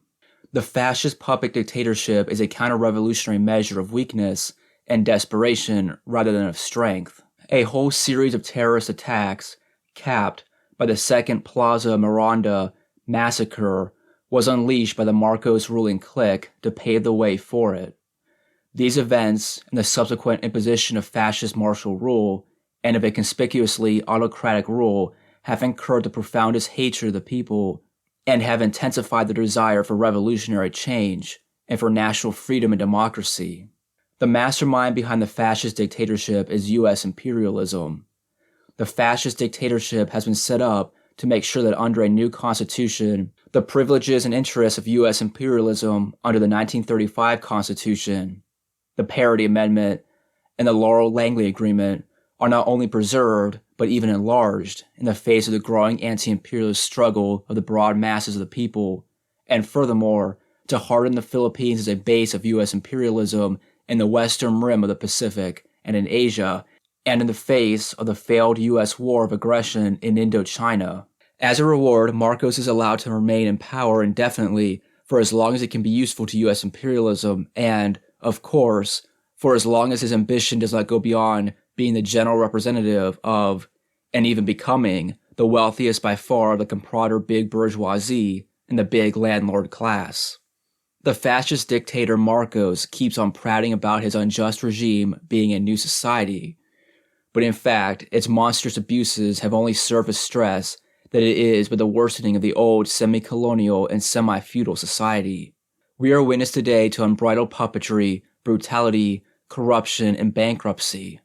Speaker 1: The fascist puppet dictatorship is a counter-revolutionary measure of weakness and desperation rather than of strength. A whole series of terrorist attacks, capped by the Second Plaza Miranda massacre, was unleashed by the Marcos ruling clique to pave the way for it. These events and the subsequent imposition of fascist martial rule and of a conspicuously autocratic rule have incurred the profoundest hatred of the people and have intensified the desire for revolutionary change and for national freedom and democracy. The mastermind behind the fascist dictatorship is U.S. imperialism. The fascist dictatorship has been set up to make sure that under a new constitution, the privileges and interests of U.S. imperialism under the 1935 Constitution, the Parity Amendment, and the Laurel-Langley Agreement are not only preserved, but even enlarged in the face of the growing anti-imperialist struggle of the broad masses of the people, and furthermore, to harden the Philippines as a base of U.S. imperialism in the western rim of the Pacific and in Asia, and in the face of the failed U.S. war of aggression in Indochina. As a reward, Marcos is allowed to remain in power indefinitely for as long as it can be useful to U.S. imperialism and, of course, for as long as his ambition does not go beyond being the general representative of, and even becoming, the wealthiest by far of the comprador big bourgeoisie and the big landlord class. The fascist dictator Marcos keeps on prating about his unjust regime being a new society, but in fact, its monstrous abuses have only served to stress that it is but the worsening of the old semi-colonial and semi-feudal society. We are witness today to unbridled puppetry, brutality, corruption, and bankruptcy.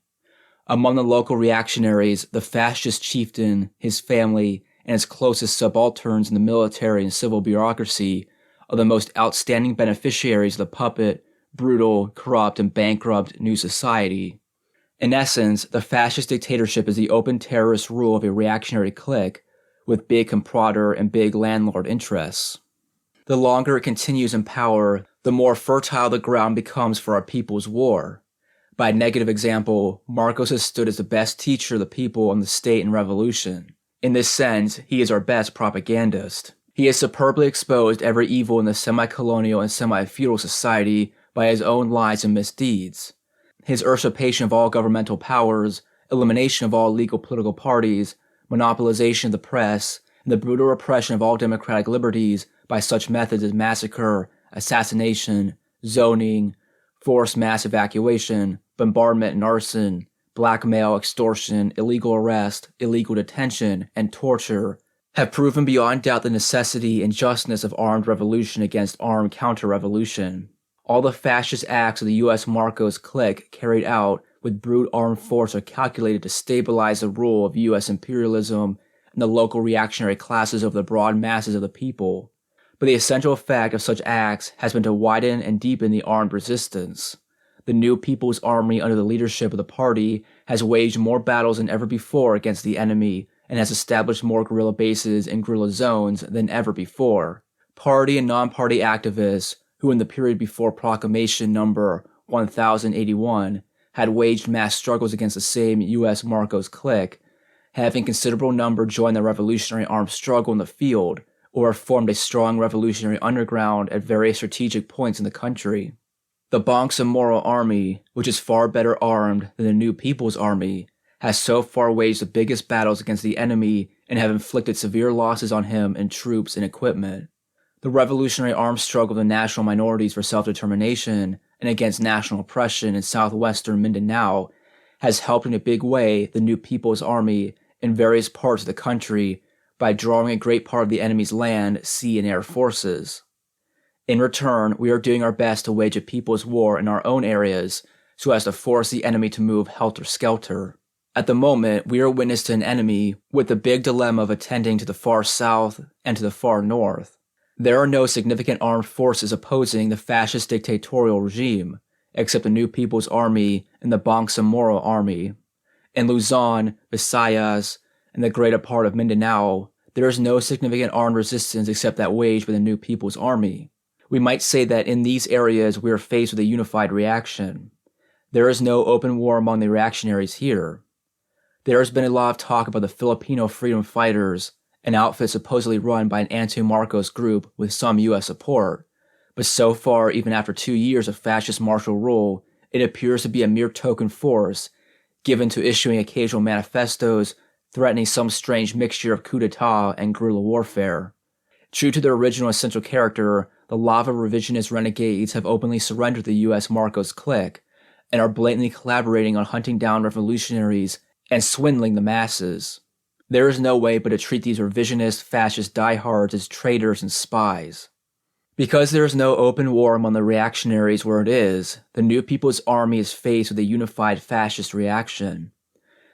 Speaker 1: Among the local reactionaries, the fascist chieftain, his family, and his closest subalterns in the military and civil bureaucracy are the most outstanding beneficiaries of the puppet, brutal, corrupt, and bankrupt new society. In essence, the fascist dictatorship is the open terrorist rule of a reactionary clique with big comprador and big landlord interests. The longer it continues in power, the more fertile the ground becomes for our people's war. By negative example, Marcos has stood as the best teacher of the people on the state and revolution. In this sense, he is our best propagandist. He has superbly exposed every evil in the semi-colonial and semi-feudal society by his own lies and misdeeds. His usurpation of all governmental powers, elimination of all legal political parties, monopolization of the press, and the brutal repression of all democratic liberties by such methods as massacre, assassination, zoning, forced mass evacuation, bombardment and arson, blackmail, extortion, illegal arrest, illegal detention, and torture have proven beyond doubt the necessity and justness of armed revolution against armed counter-revolution. All the fascist acts of the U.S. Marcos clique carried out with brute armed force are calculated to stabilize the rule of U.S. imperialism and the local reactionary classes over the broad masses of the people. But the essential effect of such acts has been to widen and deepen the armed resistance. The new People's Army under the leadership of the party has waged more battles than ever before against the enemy and has established more guerrilla bases and guerrilla zones than ever before. Party and non-party activists, who in the period before Proclamation number 1081 had waged mass struggles against the same U.S. Marcos clique, have in considerable number joined the revolutionary armed struggle in the field or have formed a strong revolutionary underground at various strategic points in the country. The Bangsamoro Army, which is far better armed than the New People's Army, has so far waged the biggest battles against the enemy and have inflicted severe losses on him in troops and equipment. The revolutionary armed struggle of the national minorities for self-determination and against national oppression in southwestern Mindanao has helped in a big way the New People's Army in various parts of the country by drawing a great part of the enemy's land, sea, and air forces. In return, we are doing our best to wage a people's war in our own areas so as to force the enemy to move helter-skelter. At the moment, we are witness to an enemy with the big dilemma of attending to the far south and to the far north. There are no significant armed forces opposing the fascist dictatorial regime, except the New People's Army and the Bangsamoro Army. In Luzon, Visayas, and the greater part of Mindanao, there is no significant armed resistance except that waged by the New People's Army. We might say that in these areas we are faced with a unified reaction. There is no open war among the reactionaries here. There has been a lot of talk about the Filipino Freedom Fighters, an outfit supposedly run by an anti-Marcos group with some U.S. support, But so far, even after 2 years of fascist martial rule, it appears to be a mere token force, given to issuing occasional manifestos threatening some strange mixture of coup d'etat and guerrilla warfare. True to their original essential character, the lava revisionist renegades have openly surrendered the U.S. Marcos clique, and are blatantly collaborating on hunting down revolutionaries and swindling the masses. There is no way but to treat these revisionist fascist diehards as traitors and spies. Because there is no open war among the reactionaries where it is, the New People's Army is faced with a unified fascist reaction.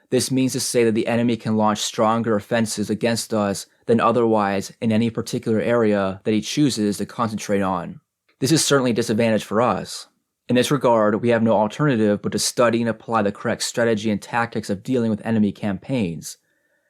Speaker 1: This means to say that the enemy can launch stronger offensives against us than otherwise in any particular area that he chooses to concentrate on. This is certainly a disadvantage for us. In this regard, we have no alternative but to study and apply the correct strategy and tactics of dealing with enemy campaigns.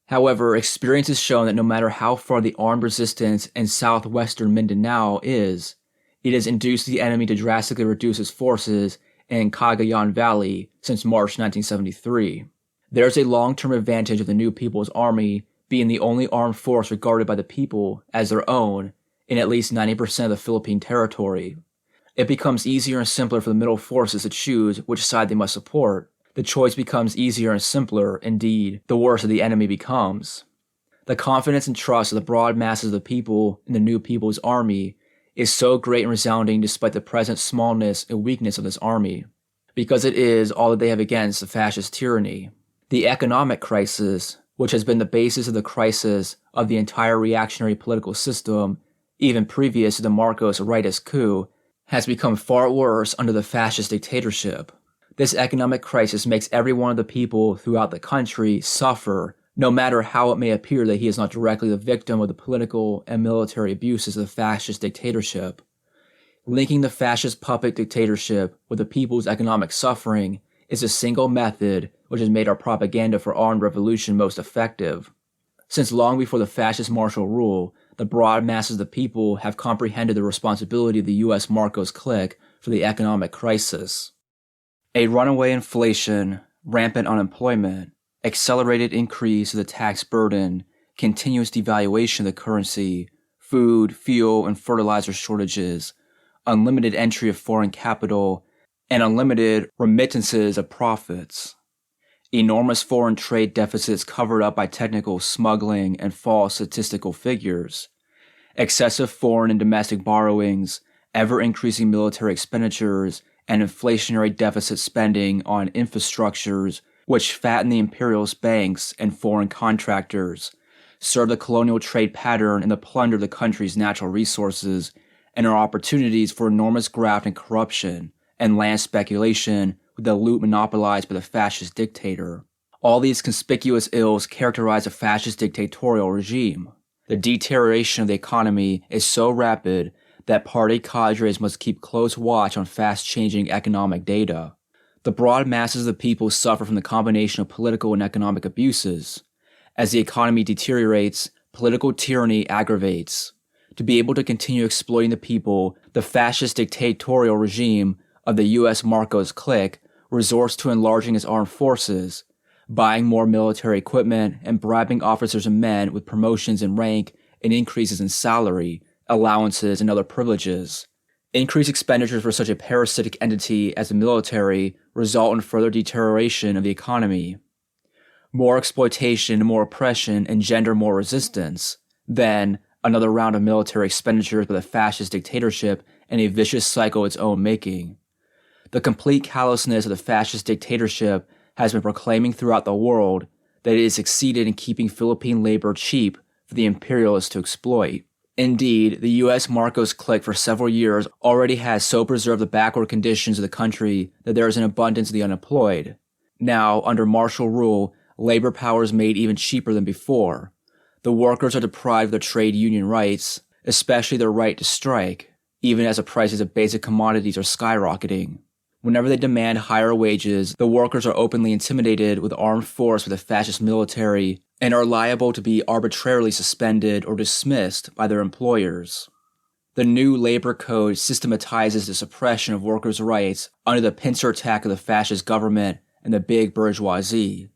Speaker 1: However, experience has shown that no matter how far the armed resistance in southwestern Mindanao is, it has induced the enemy to drastically reduce its forces in Cagayan Valley since March 1973. There is a long-term advantage of the New People's Army being the only armed force regarded by the people as their own in at least 90% of the Philippine territory. It becomes easier and simpler for the middle forces to choose which side they must support. The choice becomes easier and simpler, indeed, the worse the enemy becomes. The confidence and trust of the broad masses of the people in the New People's Army is so great and resounding despite the present smallness and weakness of this army, because it is all that they have against the fascist tyranny. The economic crisis, which has been the basis of the crisis of the entire reactionary political system, even previous to the Marcos rightist coup, has become far worse under the fascist dictatorship. This economic crisis makes every one of the people throughout the country suffer, no matter how it may appear that he is not directly the victim of the political and military abuses of the fascist dictatorship. Linking the fascist puppet dictatorship with the people's economic suffering is a single method which has made our propaganda for armed revolution most effective. Since long before the fascist martial rule, the broad masses of the people have comprehended the responsibility of the U.S. Marcos clique for the economic crisis. A runaway inflation, rampant unemployment, accelerated increase of the tax burden, continuous devaluation of the currency, food, fuel, and fertilizer shortages, unlimited entry of foreign capital, and unlimited remittances of profits. Enormous foreign trade deficits covered up by technical smuggling and false statistical figures. Excessive foreign and domestic borrowings, ever-increasing military expenditures, and inflationary deficit spending on infrastructures which fatten the imperialist banks and foreign contractors, serve the colonial trade pattern and the plunder of the country's natural resources, and are opportunities for enormous graft and corruption, and land speculation with the loot monopolized by the fascist dictator. All these conspicuous ills characterize a fascist dictatorial regime. The deterioration of the economy is so rapid that party cadres must keep close watch on fast-changing economic data. The broad masses of the people suffer from the combination of political and economic abuses. As the economy deteriorates, political tyranny aggravates. To be able to continue exploiting the people, the fascist dictatorial regime of the U.S. Marcos clique resorts to enlarging its armed forces, buying more military equipment, and bribing officers and men with promotions in rank and increases in salary, allowances, and other privileges. Increased expenditures for such a parasitic entity as the military result in further deterioration of the economy. More exploitation and more oppression engender more resistance. Then, another round of military expenditures by the fascist dictatorship and a vicious cycle of its own making. The complete callousness of the fascist dictatorship has been proclaiming throughout the world that it has succeeded in keeping Philippine labor cheap for the imperialists to exploit. Indeed, the U.S. Marcos clique for several years already has so preserved the backward conditions of the country that there is an abundance of the unemployed. Now, under martial rule, labor power is made even cheaper than before. The workers are deprived of their trade union rights, especially their right to strike, even as the prices of basic commodities are skyrocketing. Whenever they demand higher wages, the workers are openly intimidated with armed force by the fascist military and are liable to be arbitrarily suspended or dismissed by their employers. The new labor code systematizes the suppression of workers' rights under the pincer attack of the fascist government and the big bourgeoisie.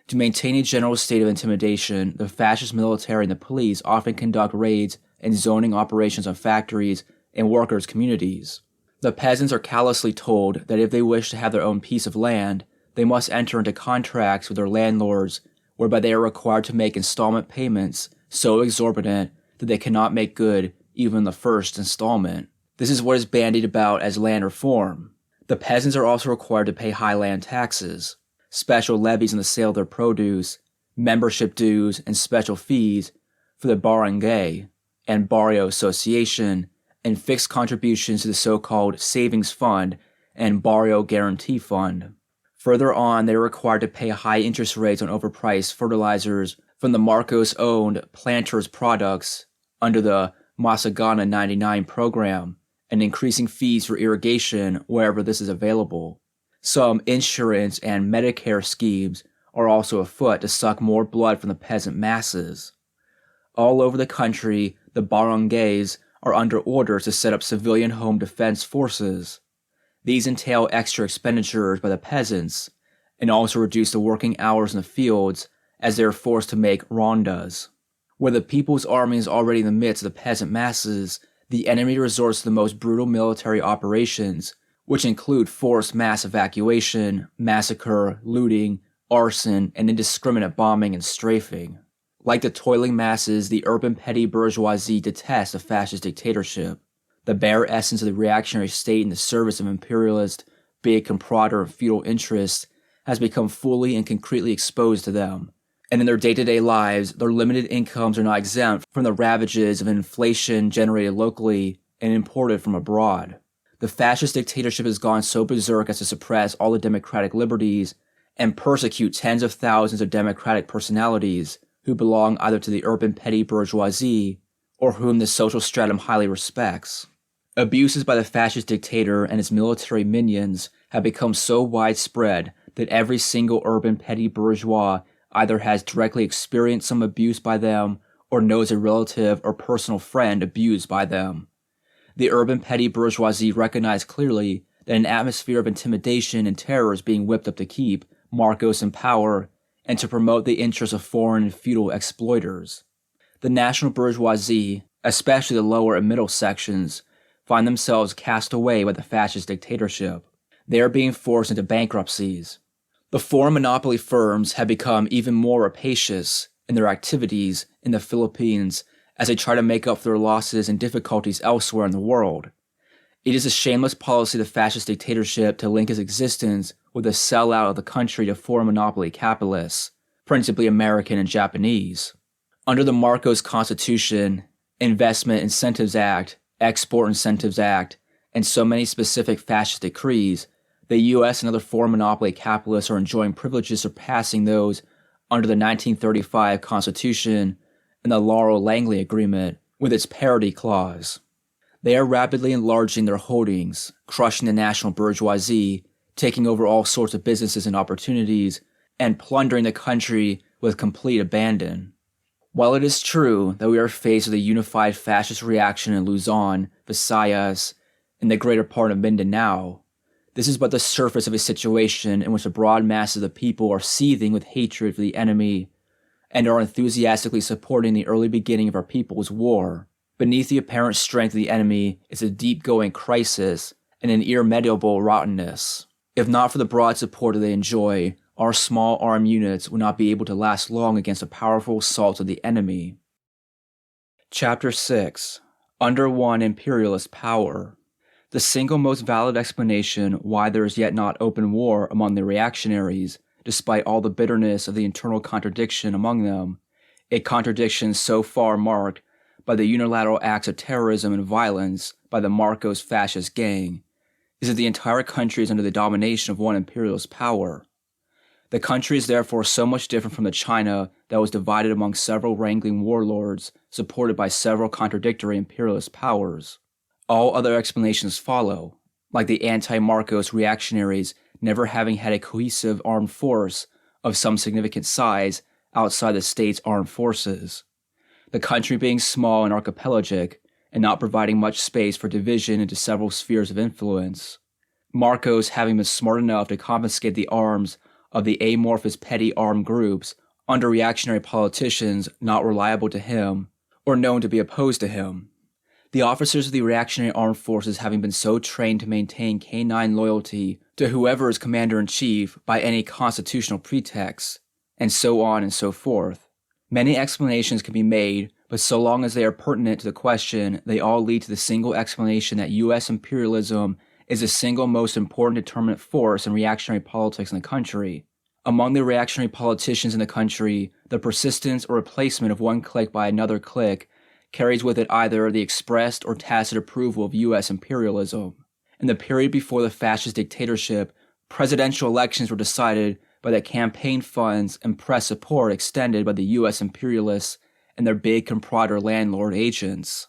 Speaker 1: To maintain a general state of intimidation, the fascist military and the police often conduct raids and zoning operations on factories and workers' communities. The peasants are callously told that if they wish to have their own piece of land, they must enter into contracts with their landlords whereby they are required to make installment payments so exorbitant that they cannot make good even the first installment. This is what is bandied about as land reform. The peasants are also required to pay high land taxes, special levies on the sale of their produce, membership dues, and special fees for the barangay and barrio association, and fixed contributions to the so-called savings fund and barrio guarantee fund. Further on, they are required to pay high interest rates on overpriced fertilizers from the Marcos-owned planters' products under the Masagana 99 program, and increasing fees for irrigation wherever this is available. Some insurance and Medicare schemes are also afoot to suck more blood from the peasant masses. All over the country, the barangays are under orders to set up civilian home defense forces. These entail extra expenditures by the peasants, and also reduce the working hours in the fields as they are forced to make rondas. Where the People's Army is already in the midst of the peasant masses, the enemy resorts to the most brutal military operations, which include forced mass evacuation, massacre, looting, arson, and indiscriminate bombing and strafing. Like the toiling masses, the urban petty bourgeoisie detests the fascist dictatorship. The bare essence of the reactionary state in the service of imperialist, big comproder, and feudal interests has become fully and concretely exposed to them. And in their day-to-day lives, their limited incomes are not exempt from the ravages of inflation generated locally and imported from abroad. The fascist dictatorship has gone so berserk as to suppress all the democratic liberties and persecute tens of thousands of democratic personalities who belong either to the urban petty bourgeoisie or whom the social stratum highly respects. Abuses by the fascist dictator and his military minions have become so widespread that every single urban petty bourgeois either has directly experienced some abuse by them or knows a relative or personal friend abused by them. The urban petty bourgeoisie recognize clearly that an atmosphere of intimidation and terror is being whipped up to keep Marcos in power and to promote the interests of foreign and feudal exploiters. The national bourgeoisie, especially the lower and middle sections, find themselves cast away by the fascist dictatorship. They are being forced into bankruptcies. The foreign monopoly firms have become even more rapacious in their activities in the Philippines as they try to make up for their losses and difficulties elsewhere in the world. It is a shameless policy of the fascist dictatorship to link its existence with the sellout of the country to foreign monopoly capitalists, principally American and Japanese. Under the Marcos Constitution, Investment Incentives Act, Export Incentives Act, and so many specific fascist decrees, the U.S. and other foreign monopoly capitalists are enjoying privileges surpassing those under the 1935 Constitution and the Laurel-Langley Agreement with its parity clause. They are rapidly enlarging their holdings, crushing the national bourgeoisie, taking over all sorts of businesses and opportunities, and plundering the country with complete abandon. While it is true that we are faced with a unified fascist reaction in Luzon, Visayas, and the greater part of Mindanao, this is but the surface of a situation in which the broad mass of the people are seething with hatred for the enemy and are enthusiastically supporting the early beginning of our people's war. Beneath the apparent strength of the enemy is a deep-going crisis and an irremediable rottenness. If not for the broad support that they enjoy, our small armed units would not be able to last long against the powerful assaults of the enemy. Chapter 6. Under one imperialist power. The single most valid explanation why there is yet not open war among the reactionaries, despite all the bitterness of the internal contradiction among them, a contradiction so far marked by the unilateral acts of terrorism and violence by the Marcos fascist gang, is that the entire country is under the domination of one imperialist power. The country is therefore so much different from the China that was divided among several wrangling warlords supported by several contradictory imperialist powers. All other explanations follow, like the anti-Marcos reactionaries never having had a cohesive armed force of some significant size outside the state's armed forces. The country being small and archipelagic, and not providing much space for division into several spheres of influence. Marcos having been smart enough to confiscate the arms of the amorphous petty armed groups under reactionary politicians not reliable to him or known to be opposed to him. The officers of the reactionary armed forces having been so trained to maintain canine loyalty to whoever is commander-in-chief by any constitutional pretext, and so on and so forth. Many explanations can be made, but so long as they are pertinent to the question, they all lead to the single explanation that U.S. imperialism is the single most important determinant force in reactionary politics in the country. Among the reactionary politicians in the country, the persistence or replacement of one clique by another clique carries with it either the expressed or tacit approval of U.S. imperialism. In the period before the fascist dictatorship, presidential elections were decided by the campaign funds and press support extended by the U.S. imperialists and their big comproder landlord agents.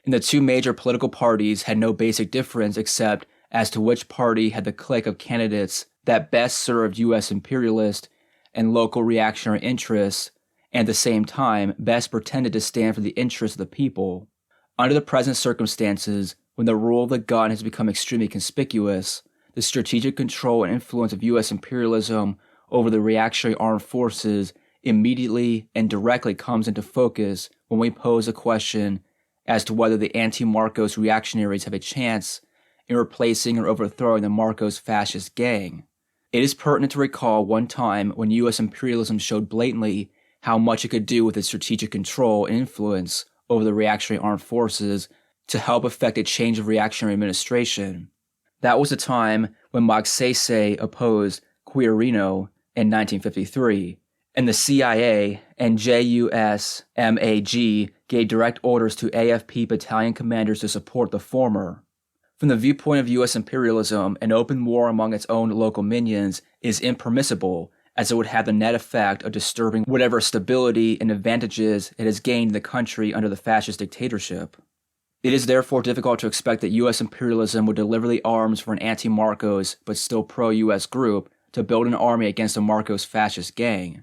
Speaker 1: And the two major political parties had no basic difference except as to which party had the clique of candidates that best served U.S. imperialist and local reactionary interests, and at the same time best pretended to stand for the interests of the people. Under the present circumstances, when the rule of the gun has become extremely conspicuous, the strategic control and influence of U.S. imperialism over the reactionary armed forces immediately and directly comes into focus when we pose a question as to whether the anti-Marcos reactionaries have a chance in replacing or overthrowing the Marcos fascist gang. It is pertinent to recall one time when U.S. imperialism showed blatantly how much it could do with its strategic control and influence over the reactionary armed forces to help effect a change of reactionary administration. That was the time when Magsaysay opposed Quirino in 1953, and the CIA and JUSMAG gave direct orders to AFP battalion commanders to support the former. From the viewpoint of U.S. imperialism, an open war among its own local minions is impermissible, as it would have the net effect of disturbing whatever stability and advantages it has gained in the country under the fascist dictatorship. It is therefore difficult to expect that U.S. imperialism would deliver the arms for an anti-Marcos but still pro-U.S. group to build an army against the Marcos fascist gang.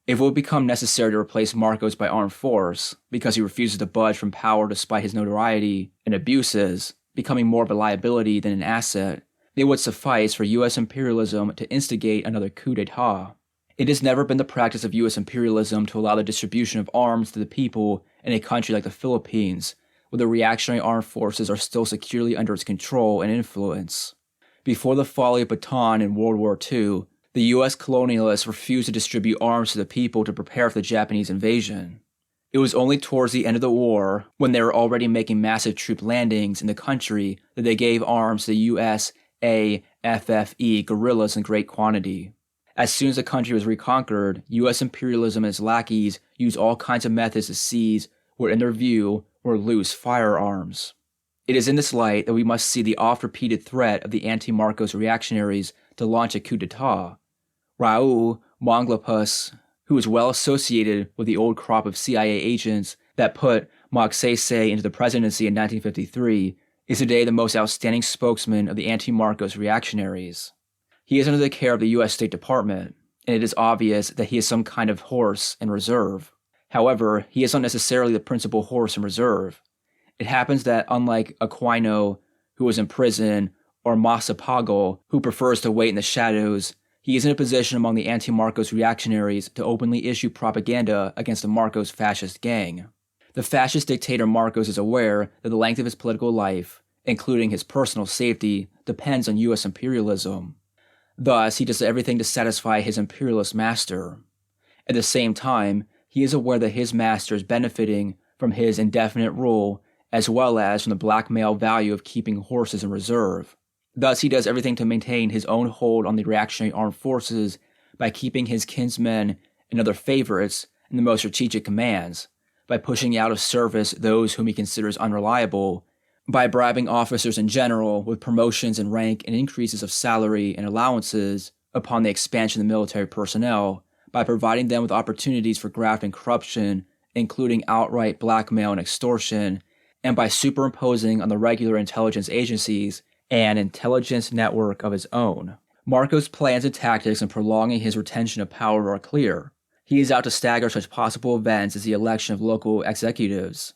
Speaker 1: If it would become necessary to replace Marcos by armed force, because he refuses to budge from power despite his notoriety and abuses, becoming more of a liability than an asset, it would suffice for U.S. imperialism to instigate another coup d'etat. It has never been the practice of U.S. imperialism to allow the distribution of arms to the people in a country like the Philippines, where the reactionary armed forces are still securely under its control and influence. Before the folly of Bataan in World War II, the U.S. colonialists refused to distribute arms to the people to prepare for the Japanese invasion. It was only towards the end of the war, when they were already making massive troop landings in the country, that they gave arms to the USAFFE guerrillas in great quantity. As soon as the country was reconquered, U.S. imperialism and its lackeys used all kinds of methods to seize what in their view were loose firearms. It is in this light that we must see the oft-repeated threat of the anti-Marcos reactionaries to launch a coup d'etat. Raul Manglapus, who was well associated with the old crop of CIA agents that put Magsaysay into the presidency in 1953, is today the most outstanding spokesman of the anti-Marcos reactionaries. He is under the care of the U.S. State Department, and it is obvious that he is some kind of horse in reserve. However, he is not necessarily the principal horse in reserve. It happens that unlike Aquino, who was in prison, or Masapagal, who prefers to wait in the shadows, he is in a position among the anti-Marcos reactionaries to openly issue propaganda against the Marcos fascist gang. The fascist dictator Marcos is aware that the length of his political life, including his personal safety, depends on U.S. imperialism. Thus, he does everything to satisfy his imperialist master. At the same time, he is aware that his master is benefiting from his indefinite rule, as well as from the blackmail value of keeping horses in reserve. Thus, he does everything to maintain his own hold on the reactionary armed forces by keeping his kinsmen and other favorites in the most strategic commands, by pushing out of service those whom he considers unreliable, by bribing officers in general with promotions in rank and increases of salary and allowances upon the expansion of the military personnel, by providing them with opportunities for graft and corruption, including outright blackmail and extortion, and by superimposing on the regular intelligence agencies an intelligence network of his own. Marcos' plans and tactics in prolonging his retention of power are clear. He is out to stagger such possible events as the election of local executives,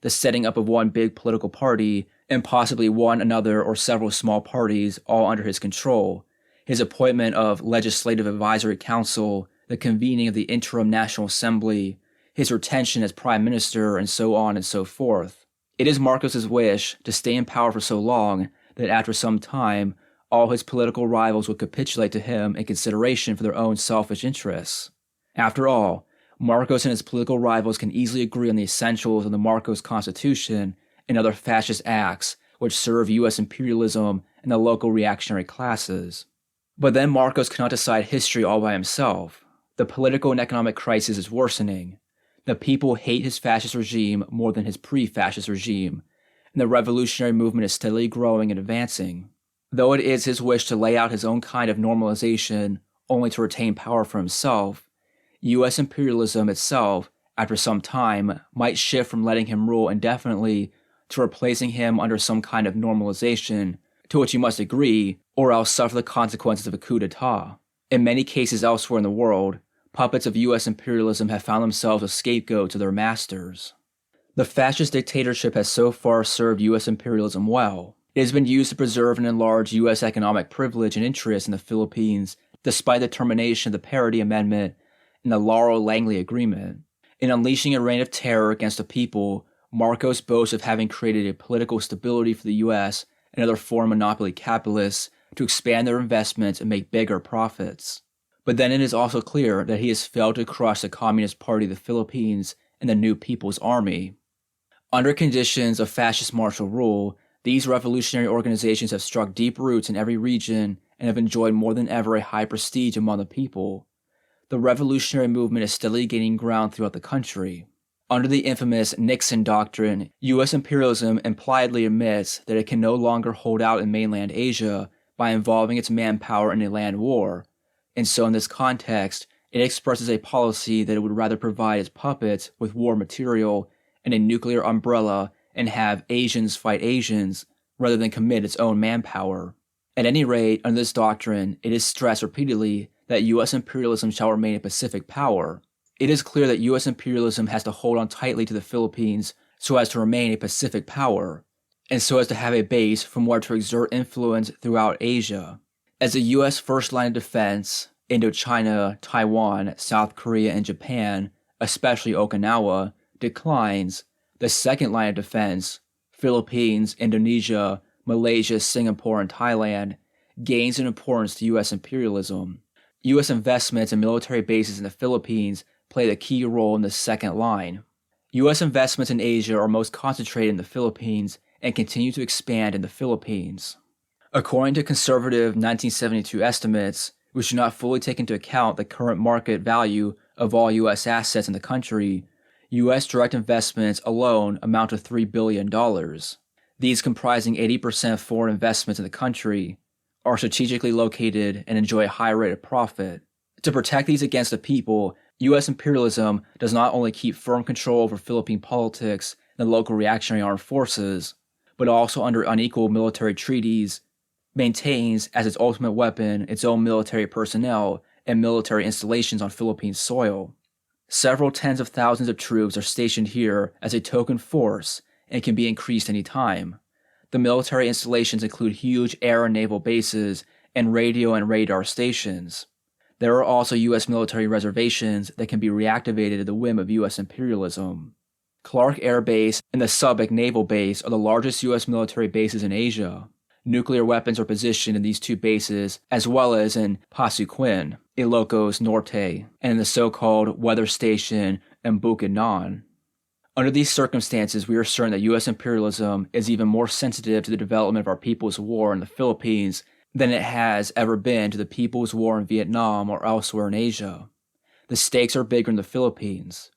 Speaker 1: the setting up of one big political party, and possibly one another or several small parties all under his control, his appointment of Legislative Advisory Council, the convening of the Interim National Assembly, his retention as Prime Minister, and so on and so forth. It is Marcos's wish to stay in power for so long that after some time, all his political rivals would capitulate to him in consideration for their own selfish interests. After all, Marcos and his political rivals can easily agree on the essentials of the Marcos Constitution and other fascist acts which serve U.S. imperialism and the local reactionary classes. But then Marcos cannot decide history all by himself. The political and economic crisis is worsening. The people hate his fascist regime more than his pre-fascist regime, and the revolutionary movement is steadily growing and advancing. Though it is his wish to lay out his own kind of normalization only to retain power for himself, U.S. imperialism itself, after some time, might shift from letting him rule indefinitely to replacing him under some kind of normalization, to which he must agree, or else suffer the consequences of a coup d'etat. In many cases elsewhere in the world, puppets of U.S. imperialism have found themselves a scapegoat to their masters. The fascist dictatorship has so far served U.S. imperialism well. It has been used to preserve and enlarge U.S. economic privilege and interest in the Philippines, despite the termination of the Parity Amendment and the Laurel-Langley Agreement. In unleashing a reign of terror against the people, Marcos boasts of having created a political stability for the U.S. and other foreign monopoly capitalists to expand their investments and make bigger profits. But then it is also clear that he has failed to crush the Communist Party of the Philippines and the New People's Army. Under conditions of fascist martial rule, these revolutionary organizations have struck deep roots in every region and have enjoyed more than ever a high prestige among the people. The revolutionary movement is steadily gaining ground throughout the country. Under the infamous Nixon Doctrine, U.S. imperialism impliedly admits that it can no longer hold out in mainland Asia by involving its manpower in a land war, and so in this context, it expresses a policy that it would rather provide its puppets with war material and a nuclear umbrella and have Asians fight Asians rather than commit its own manpower. At any rate, under this doctrine, it is stressed repeatedly that U.S. imperialism shall remain a Pacific power. It is clear that U.S. imperialism has to hold on tightly to the Philippines so as to remain a Pacific power, and so as to have a base from where to exert influence throughout Asia. As the U.S. first line of defense, Indochina, Taiwan, South Korea, and Japan, especially Okinawa, declines, the second line of defense, Philippines, Indonesia, Malaysia, Singapore, and Thailand, gains in importance to U.S. imperialism. U.S. investments in military bases in the Philippines play the key role in the second line. U.S. investments in Asia are most concentrated in the Philippines and continue to expand in the Philippines. According to conservative 1972 estimates, which do not fully take into account the current market value of all U.S. assets in the country, U.S. direct investments alone amount to $3 billion. These, comprising 80% of foreign investments in the country, are strategically located and enjoy a high rate of profit. To protect these against the people, U.S. imperialism does not only keep firm control over Philippine politics and the local reactionary armed forces, but also under unequal military treaties, maintains as its ultimate weapon its own military personnel and military installations on Philippine soil. Several tens of thousands of troops are stationed here as a token force and can be increased any time. The military installations include huge air and naval bases and radio and radar stations. There are also U.S. military reservations that can be reactivated at the whim of U.S. imperialism. Clark Air Base and the Subic Naval Base are the largest U.S. military bases in Asia. Nuclear weapons are positioned in these two bases, as well as in Pasuquin, Ilocos Norte, and in the so-called Weather Station in Bukidnon. Under these circumstances, we are certain that U.S. imperialism is even more sensitive to the development of our people's war in the Philippines than it has ever been to the people's war in Vietnam or elsewhere in Asia. The stakes are bigger in the Philippines,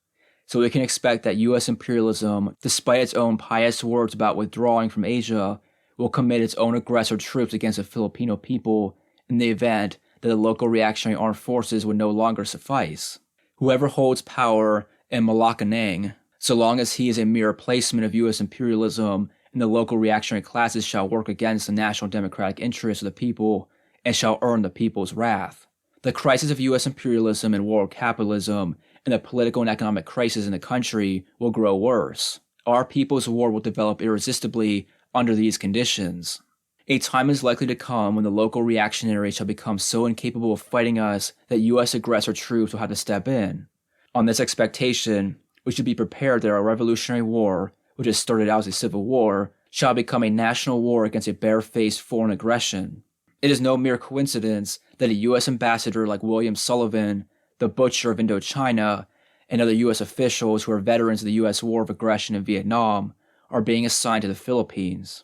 Speaker 1: so we can expect that U.S. imperialism, despite its own pious words about withdrawing from Asia, will commit its own aggressor troops against the Filipino people in the event that the local reactionary armed forces would no longer suffice. Whoever holds power in Malacanang, so long as he is a mere replacement of U.S. imperialism, and the local reactionary classes shall work against the national democratic interests of the people and shall earn the people's wrath. The crisis of U.S. imperialism and world capitalism and the political and economic crisis in the country will grow worse. Our people's war will develop irresistibly under these conditions. A time is likely to come when the local reactionaries shall become so incapable of fighting us that U.S. aggressor troops will have to step in. On this expectation, we should be prepared that our revolutionary war which has started out as a civil war, shall become a national war against a barefaced foreign aggression. It is no mere coincidence that a U.S. ambassador like William Sullivan, the butcher of Indochina, and other U.S. officials who are veterans of the U.S. war of aggression in Vietnam are being assigned to the Philippines.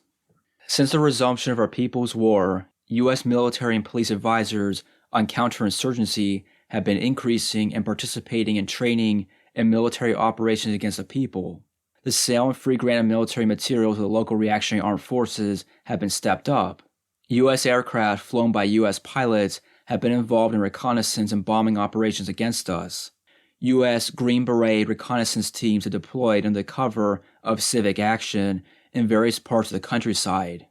Speaker 1: Since the resumption of our People's War, U.S. military and police advisors on counterinsurgency have been increasing and participating in training and military operations against the people. The sale and free grant of military material to the local reactionary armed forces have been stepped up. U.S. aircraft flown by U.S. pilots have been involved in reconnaissance and bombing operations against us. U.S. Green Beret reconnaissance teams are deployed under the cover of civic action in various parts of the countryside.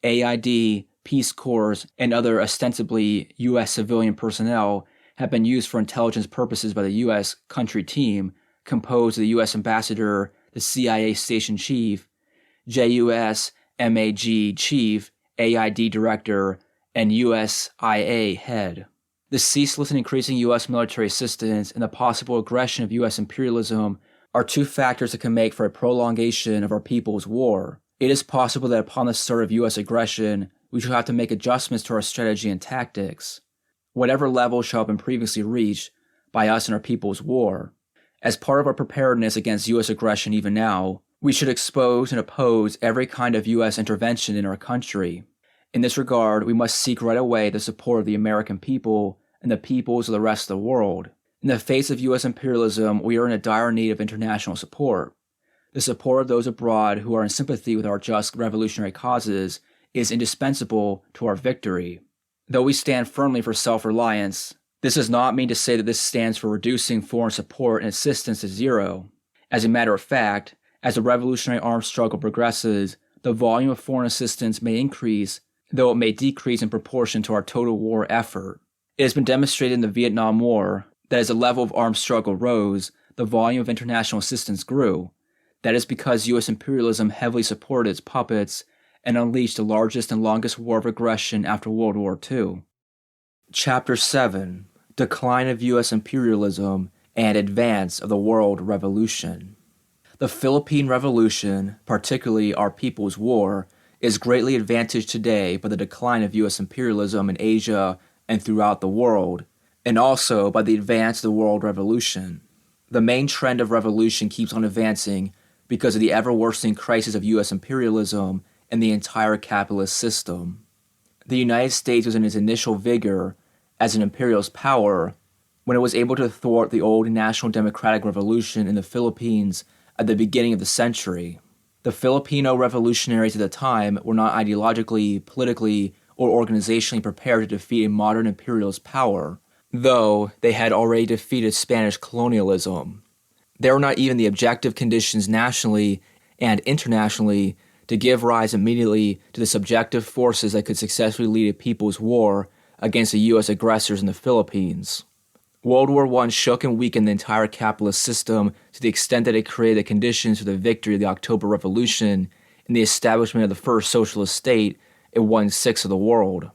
Speaker 1: AID, Peace Corps, and other ostensibly U.S. civilian personnel have been used for intelligence purposes by the U.S. country team, composed of the U.S. ambassador, the CIA station chief, JUS MAG chief, AID director, and USIA head. The ceaseless and increasing U.S. military assistance and the possible aggression of U.S. imperialism are two factors that can make for a prolongation of our People's War. It is possible that upon the start of U.S. aggression, we shall have to make adjustments to our strategy and tactics. Whatever level shall have been previously reached by us in our People's War. As part of our preparedness against U.S. aggression even now, we should expose and oppose every kind of U.S. intervention in our country. In this regard, we must seek right away the support of the American people and the peoples of the rest of the world. In the face of U.S. imperialism, we are in a dire need of international support. The support of those abroad who are in sympathy with our just revolutionary causes is indispensable to our victory. Though we stand firmly for self-reliance, this does not mean to say that this stands for reducing foreign support and assistance to zero. As a matter of fact, as the revolutionary armed struggle progresses, the volume of foreign assistance may increase, though it may decrease in proportion to our total war effort. It has been demonstrated in the Vietnam War that as the level of armed struggle rose, the volume of international assistance grew. That is because U.S. imperialism heavily supported its puppets and unleashed the largest and longest war of aggression after World War II. Chapter 7: Decline of U.S. Imperialism and Advance of the World Revolution. The Philippine Revolution, particularly our People's War, is greatly advantaged today by the decline of U.S. imperialism in Asia and throughout the world, and also by the advance of the World Revolution. The main trend of revolution keeps on advancing because of the ever-worsening crisis of U.S. imperialism and the entire capitalist system. The United States was in its initial vigor as an imperialist power when it was able to thwart the old national democratic revolution in the Philippines at the beginning of the century. The Filipino revolutionaries at the time were not ideologically, politically, or organizationally prepared to defeat a modern imperialist power, though they had already defeated Spanish colonialism. There were not even the objective conditions nationally and internationally to give rise immediately to the subjective forces that could successfully lead a people's war against the U.S. aggressors in the Philippines. World War I shook and weakened the entire capitalist system to the extent that it created the conditions for the victory of the October Revolution and the establishment of the first socialist state in 1/6 of the world.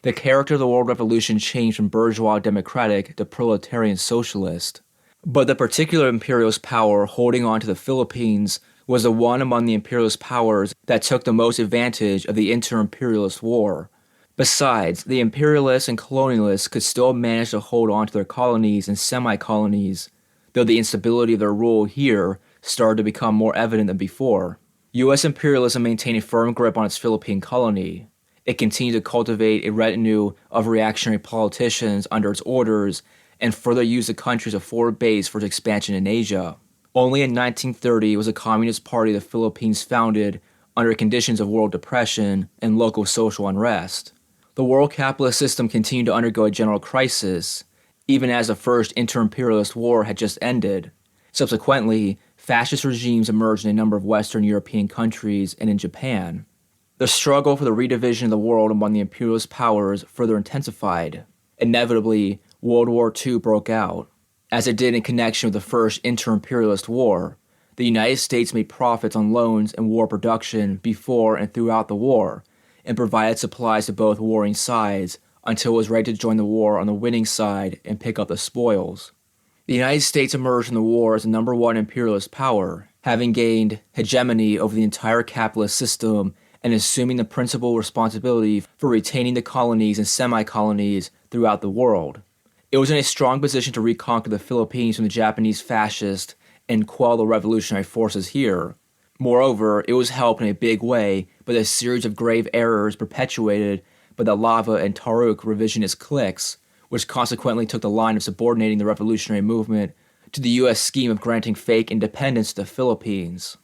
Speaker 1: The character of the World Revolution changed from bourgeois democratic to proletarian socialist. But the particular imperialist power holding on to the Philippines was the one among the imperialist powers that took the most advantage of the inter-imperialist war. Besides, the imperialists and colonialists could still manage to hold on to their colonies and semi-colonies, though the instability of their rule here started to become more evident than before. U.S. imperialism maintained a firm grip on its Philippine colony. It continued to cultivate a retinue of reactionary politicians under its orders and further used the country as a forward base for its expansion in Asia. Only in 1930 was the Communist Party of the Philippines founded under conditions of world depression and local social unrest. The world capitalist system continued to undergo a general crisis, even as the first inter-imperialist war had just ended. Subsequently, fascist regimes emerged in a number of Western European countries and in Japan. The struggle for the redivision of the world among the imperialist powers further intensified. Inevitably, World War II broke out. As it did in connection with the first inter-imperialist war, the United States made profits on loans and war production before and throughout the war, and provided supplies to both warring sides until it was ready to join the war on the winning side and pick up the spoils. The United States emerged from the war as the #1 imperialist power, having gained hegemony over the entire capitalist system and assuming the principal responsibility for retaining the colonies and semi-colonies throughout the world. It was in a strong position to reconquer the Philippines from the Japanese fascists and quell the revolutionary forces here. Moreover, it was helped in a big way by the series of grave errors perpetuated by the Lava and Taruk revisionist cliques, which consequently took the line of subordinating the revolutionary movement to the U.S. scheme of granting fake independence to the Philippines.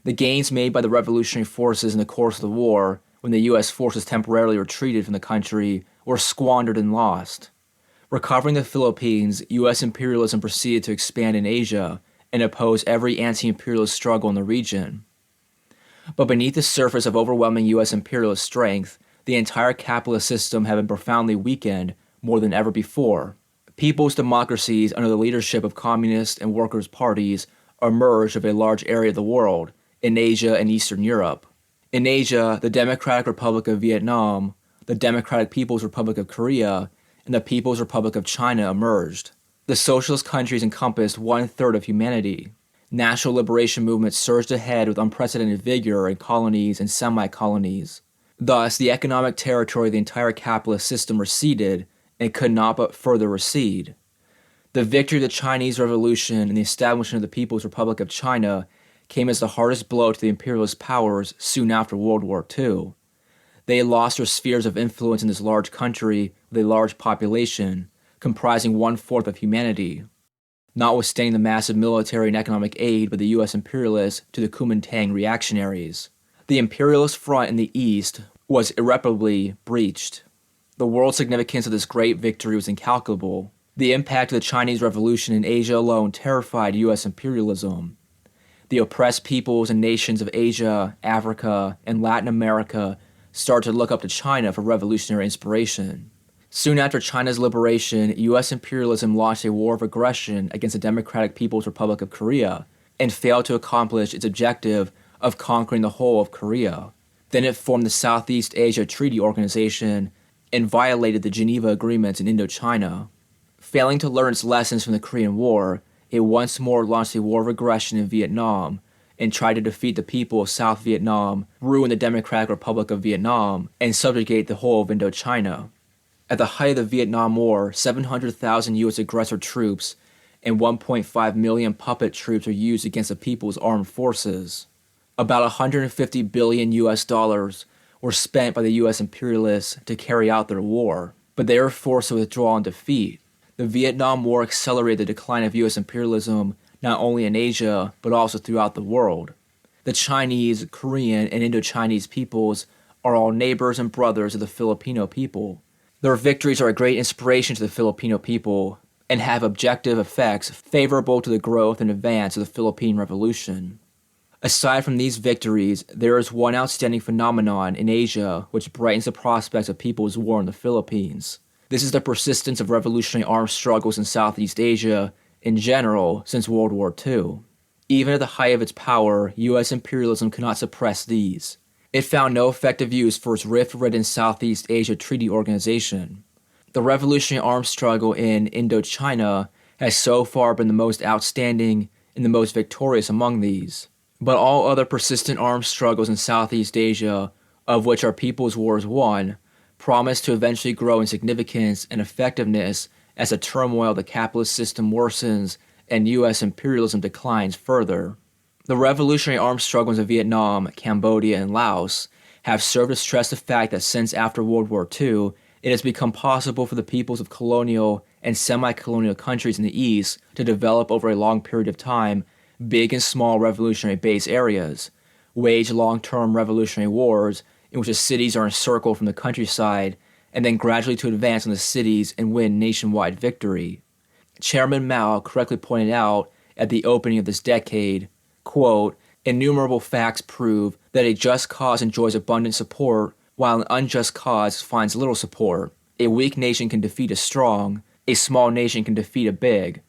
Speaker 1: The gains made by the revolutionary forces in the course of the war, when the U.S. forces temporarily retreated from the country, were squandered and lost. Recovering the Philippines, U.S. imperialism proceeded to expand in Asia and oppose every anti-imperialist struggle in the region. But beneath the surface of overwhelming U.S. imperialist strength, the entire capitalist system had been profoundly weakened more than ever before. People's democracies under the leadership of communist and workers' parties emerged of a large area of the world, in Asia and Eastern Europe. In Asia, the Democratic Republic of Vietnam, the Democratic People's Republic of Korea, and the People's Republic of China emerged. The socialist countries encompassed 1/3 of humanity. National liberation movements surged ahead with unprecedented vigor in colonies and semi-colonies. Thus, the economic territory of the entire capitalist system receded and could not but further recede. The victory of the Chinese Revolution and the establishment of the People's Republic of China came as the hardest blow to the imperialist powers soon after World War II. They had lost their spheres of influence in this large country with a large population, comprising 1/4 of humanity. Notwithstanding the massive military and economic aid by the U.S. imperialists to the Kuomintang reactionaries, the imperialist front in the East was irreparably breached. The world significance of this great victory was incalculable. The impact of the Chinese Revolution in Asia alone terrified U.S. imperialism. The oppressed peoples and nations of Asia, Africa, and Latin America started to look up to China for revolutionary inspiration. Soon after China's liberation, U.S. imperialism launched a war of aggression against the Democratic People's Republic of Korea and failed to accomplish its objective of conquering the whole of Korea. Then it formed the Southeast Asia Treaty Organization and violated the Geneva Agreements in Indochina. Failing to learn its lessons from the Korean War, it once more launched a war of aggression in Vietnam and tried to defeat the people of South Vietnam, ruin the Democratic Republic of Vietnam, and subjugate the whole of Indochina. At the height of the Vietnam War, 700,000 U.S. aggressor troops and 1.5 million puppet troops were used against the people's armed forces. About $150 billion US were spent by the U.S. imperialists to carry out their war, but they were forced to withdraw in defeat. The Vietnam War accelerated the decline of U.S. imperialism not only in Asia, but also throughout the world. The Chinese, Korean, and Indochinese peoples are all neighbors and brothers of the Filipino people. Their victories are a great inspiration to the Filipino people and have objective effects favorable to the growth and advance of the Philippine Revolution. Aside from these victories, there is one outstanding phenomenon in Asia which brightens the prospects of people's war in the Philippines. This is the persistence of revolutionary armed struggles in Southeast Asia in general since World War II. Even at the height of its power, U.S. imperialism could not suppress these. It found no effective use for its rift-ridden Southeast Asia Treaty Organization. The revolutionary armed struggle in Indochina has so far been the most outstanding and the most victorious among these. But all other persistent armed struggles in Southeast Asia, of which our People's Wars won, promise to eventually grow in significance and effectiveness as the turmoil of the capitalist system worsens and U.S. imperialism declines further. The revolutionary armed struggles of Vietnam, Cambodia, and Laos have served to stress the fact that since after World War II, it has become possible for the peoples of colonial and semi-colonial countries in the East to develop over a long period of time big and small revolutionary base areas, wage long-term revolutionary wars in which the cities are encircled from the countryside, and then gradually to advance on the cities and win nationwide victory. Chairman Mao correctly pointed out at the opening of this decade, quote, "Innumerable facts prove that a just cause enjoys abundant support while an unjust cause finds little support. A weak nation can defeat a strong, a small nation can defeat a big.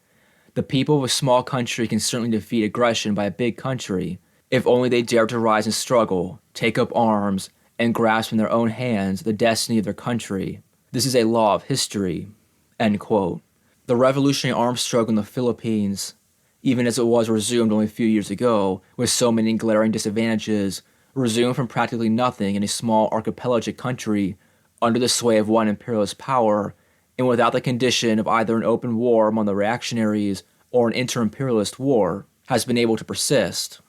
Speaker 1: The people of a small country can certainly defeat aggression by a big country, if only they dare to rise and struggle, take up arms, and grasp in their own hands the destiny of their country. This is a law of history." End quote. The revolutionary armed struggle in the Philippines even as it was resumed only a few years ago, with so many glaring disadvantages, resumed from practically nothing in a small archipelagic country under the sway of one imperialist power, and without the condition of either an open war among the reactionaries or an inter-imperialist war, has been able to persist.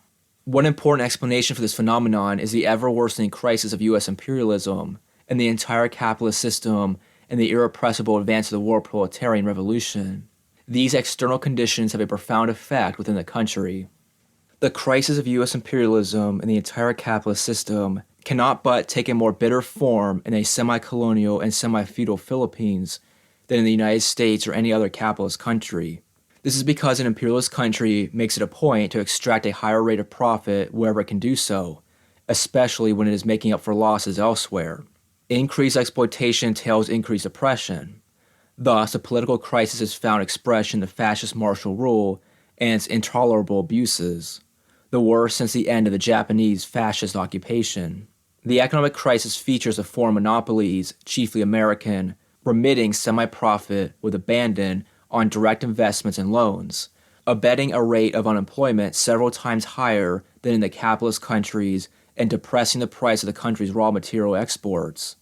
Speaker 1: One important explanation for this phenomenon is the ever-worsening crisis of U.S. imperialism and the entire capitalist system and the irrepressible advance of the world proletarian revolution. These external conditions have a profound effect within the country. The crisis of U.S. imperialism and the entire capitalist system cannot but take a more bitter form in a semi-colonial and semi-feudal Philippines than in the United States or any other capitalist country. This is because an imperialist country makes it a point to extract a higher rate of profit wherever it can do so, especially when it is making up for losses elsewhere. Increased exploitation entails increased oppression. Thus, the political crisis has found expression in the fascist martial rule and its intolerable abuses, the worst since the end of the Japanese fascist occupation. The economic crisis features of foreign monopolies, chiefly American, remitting semi-profit with abandon on direct investments and loans, abetting a rate of unemployment several times higher than in the capitalist countries and depressing the price of the country's raw material exports.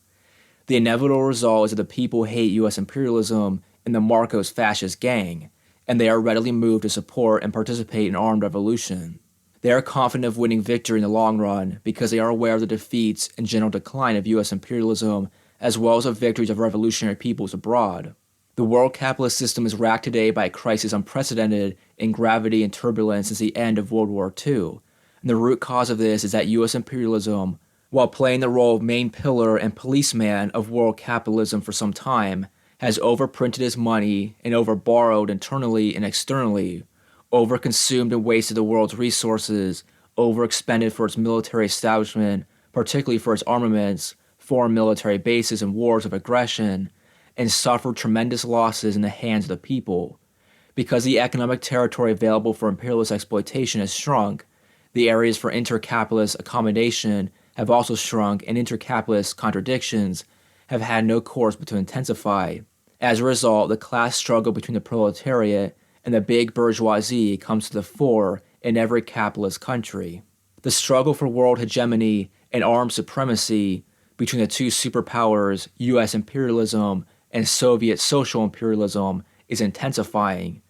Speaker 1: The inevitable result is that the people hate U.S. imperialism and the Marcos fascist gang, and they are readily moved to support and participate in armed revolution. They are confident of winning victory in the long run because they are aware of the defeats and general decline of U.S. imperialism as well as of victories of revolutionary peoples abroad. The world capitalist system is racked today by a crisis unprecedented in gravity and turbulence since the end of World War II, and the root cause of this is that U.S. imperialism, while playing the role of main pillar and policeman of world capitalism for some time, has overprinted its money and overborrowed internally and externally, overconsumed and wasted the world's resources, overexpended for its military establishment, particularly for its armaments, foreign military bases and wars of aggression, and suffered tremendous losses in the hands of the people. Because the economic territory available for imperialist exploitation has shrunk, the areas for inter-capitalist accommodation have also shrunk, and inter-capitalist contradictions have had no course but to intensify. As a result, the class struggle between the proletariat and the big bourgeoisie comes to the fore in every capitalist country. The struggle for world hegemony and armed supremacy between the two superpowers, U.S. imperialism and Soviet social imperialism, is intensifying.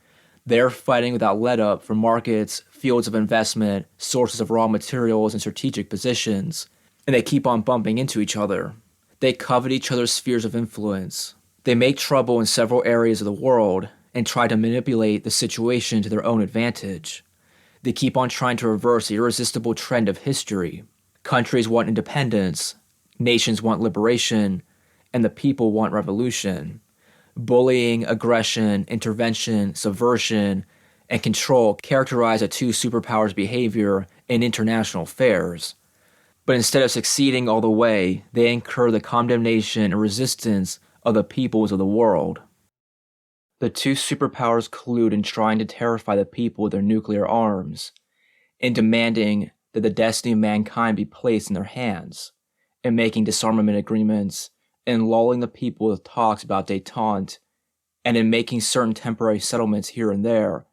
Speaker 1: They are fighting without let-up for markets, fields of investment, sources of raw materials, and strategic positions, and they keep on bumping into each other. They covet each other's spheres of influence. They make trouble in several areas of the world and try to manipulate the situation to their own advantage. They keep on trying to reverse the irresistible trend of history. Countries want independence, nations want liberation, and the people want revolution. Bullying, aggression, intervention, subversion, and control characterize the two superpowers' behavior in international affairs. But instead of succeeding all the way, they incur the condemnation and resistance of the peoples of the world. The two superpowers collude in trying to terrify the people with their nuclear arms, in demanding that the destiny of mankind be placed in their hands, in making disarmament agreements, in lulling the people with talks about détente, and in making certain temporary settlements here and there,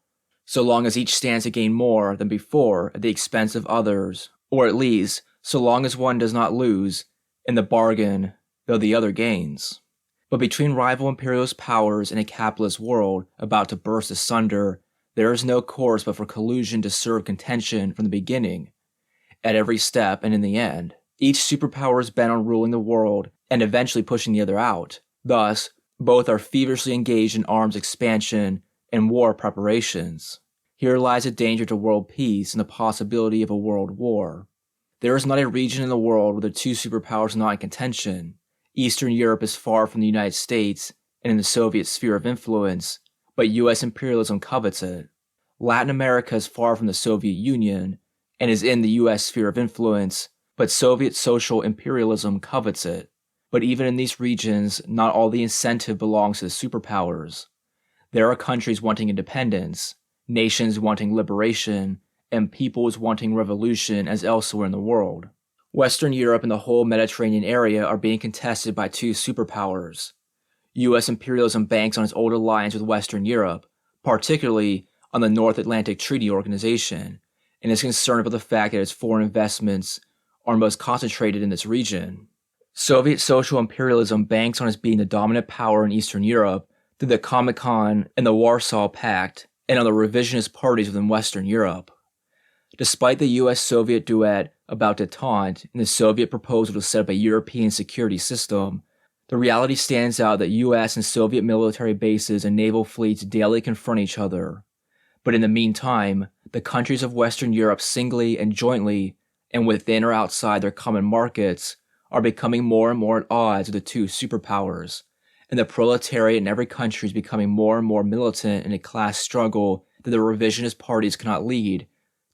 Speaker 1: so long as each stands to gain more than before at the expense of others, or at least, so long as one does not lose, in the bargain, though the other gains. But between rival imperialist powers in a capitalist world about to burst asunder, there is no course but for collusion to serve contention from the beginning, at every step and in the end. Each superpower is bent on ruling the world and eventually pushing the other out. Thus, both are feverishly engaged in arms expansion and war preparations. Here lies a danger to world peace and the possibility of a world war. There is not a region in the world where the two superpowers are not in contention. Eastern Europe is far from the United States and in the Soviet sphere of influence, but U.S. imperialism covets it. Latin America is far from the Soviet Union and is in the U.S. sphere of influence, but Soviet social imperialism covets it. But even in these regions, not all the incentive belongs to the superpowers. There are countries wanting independence, nations wanting liberation, and peoples wanting revolution as elsewhere in the world. Western Europe and the whole Mediterranean area are being contested by two superpowers. U.S. imperialism banks on its old alliance with Western Europe, particularly on the North Atlantic Treaty Organization and is concerned about the fact that its foreign investments are most concentrated in this region. Soviet social imperialism banks on its being the dominant power in Eastern Europe through the Comecon and the Warsaw Pact, and on the revisionist parties within Western Europe. Despite the US-Soviet duet about détente and the Soviet proposal to set up a European security system, the reality stands out that US and Soviet military bases and naval fleets daily confront each other. But in the meantime, the countries of Western Europe singly and jointly, and within or outside their common markets, are becoming more and more at odds with the two superpowers, and the proletariat in every country is becoming more and more militant in a class struggle that the revisionist parties cannot lead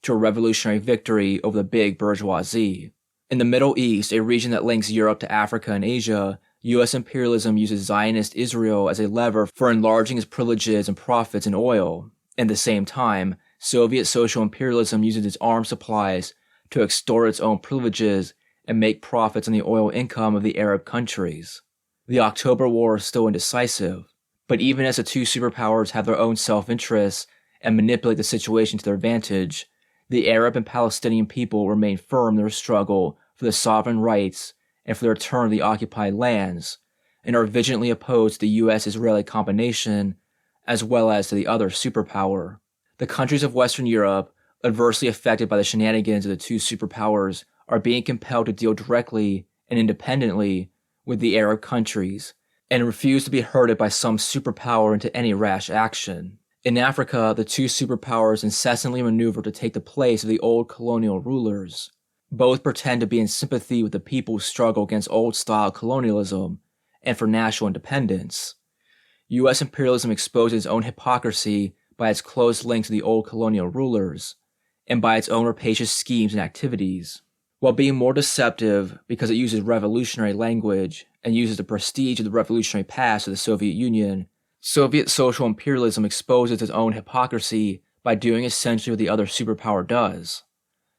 Speaker 1: to a revolutionary victory over the big bourgeoisie. In the Middle East, a region that links Europe to Africa and Asia, US imperialism uses Zionist Israel as a lever for enlarging its privileges and profits in oil. At the same time, Soviet social imperialism uses its arms supplies to extort its own privileges and make profits on the oil income of the Arab countries. The October War is still indecisive, but even as the two superpowers have their own self-interests and manipulate the situation to their advantage, the Arab and Palestinian people remain firm in their struggle for the sovereign rights and for the return of the occupied lands, and are vigilantly opposed to the US-Israeli combination as well as to the other superpower. The countries of Western Europe, adversely affected by the shenanigans of the two superpowers, are being compelled to deal directly and independently with the Arab countries, and refuse to be herded by some superpower into any rash action. In Africa, the two superpowers incessantly maneuver to take the place of the old colonial rulers. Both pretend to be in sympathy with the people's struggle against old-style colonialism and for national independence. US imperialism exposes its own hypocrisy by its close link to the old colonial rulers, and by its own rapacious schemes and activities. While being more deceptive because it uses revolutionary language and uses the prestige of the revolutionary past of the Soviet Union, Soviet social imperialism exposes its own hypocrisy by doing essentially what the other superpower does.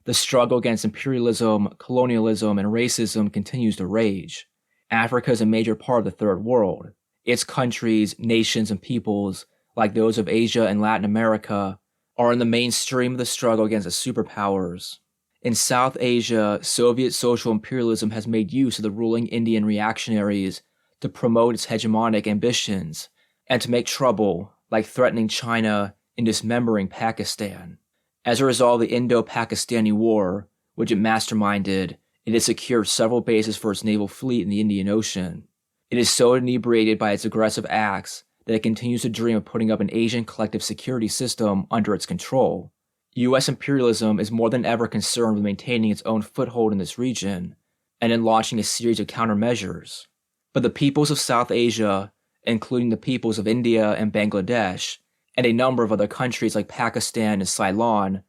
Speaker 1: The struggle against imperialism, colonialism, and racism continues to rage. Africa is a major part of the Third World. Its countries, nations, and peoples, like those of Asia and Latin America, are in the mainstream of the struggle against the superpowers. In South Asia, Soviet social imperialism has made use of the ruling Indian reactionaries to promote its hegemonic ambitions, and to make trouble, like threatening China and dismembering Pakistan. As a result of the Indo-Pakistani War, which it masterminded, it has secured several bases for its naval fleet in the Indian Ocean. It is so inebriated by its aggressive acts that it continues to dream of putting up an Asian collective security system under its control. US imperialism is more than ever concerned with maintaining its own foothold in this region, and in launching a series of countermeasures. But the peoples of South Asia, including the peoples of India and Bangladesh, and a number of other countries like Pakistan and Ceylon,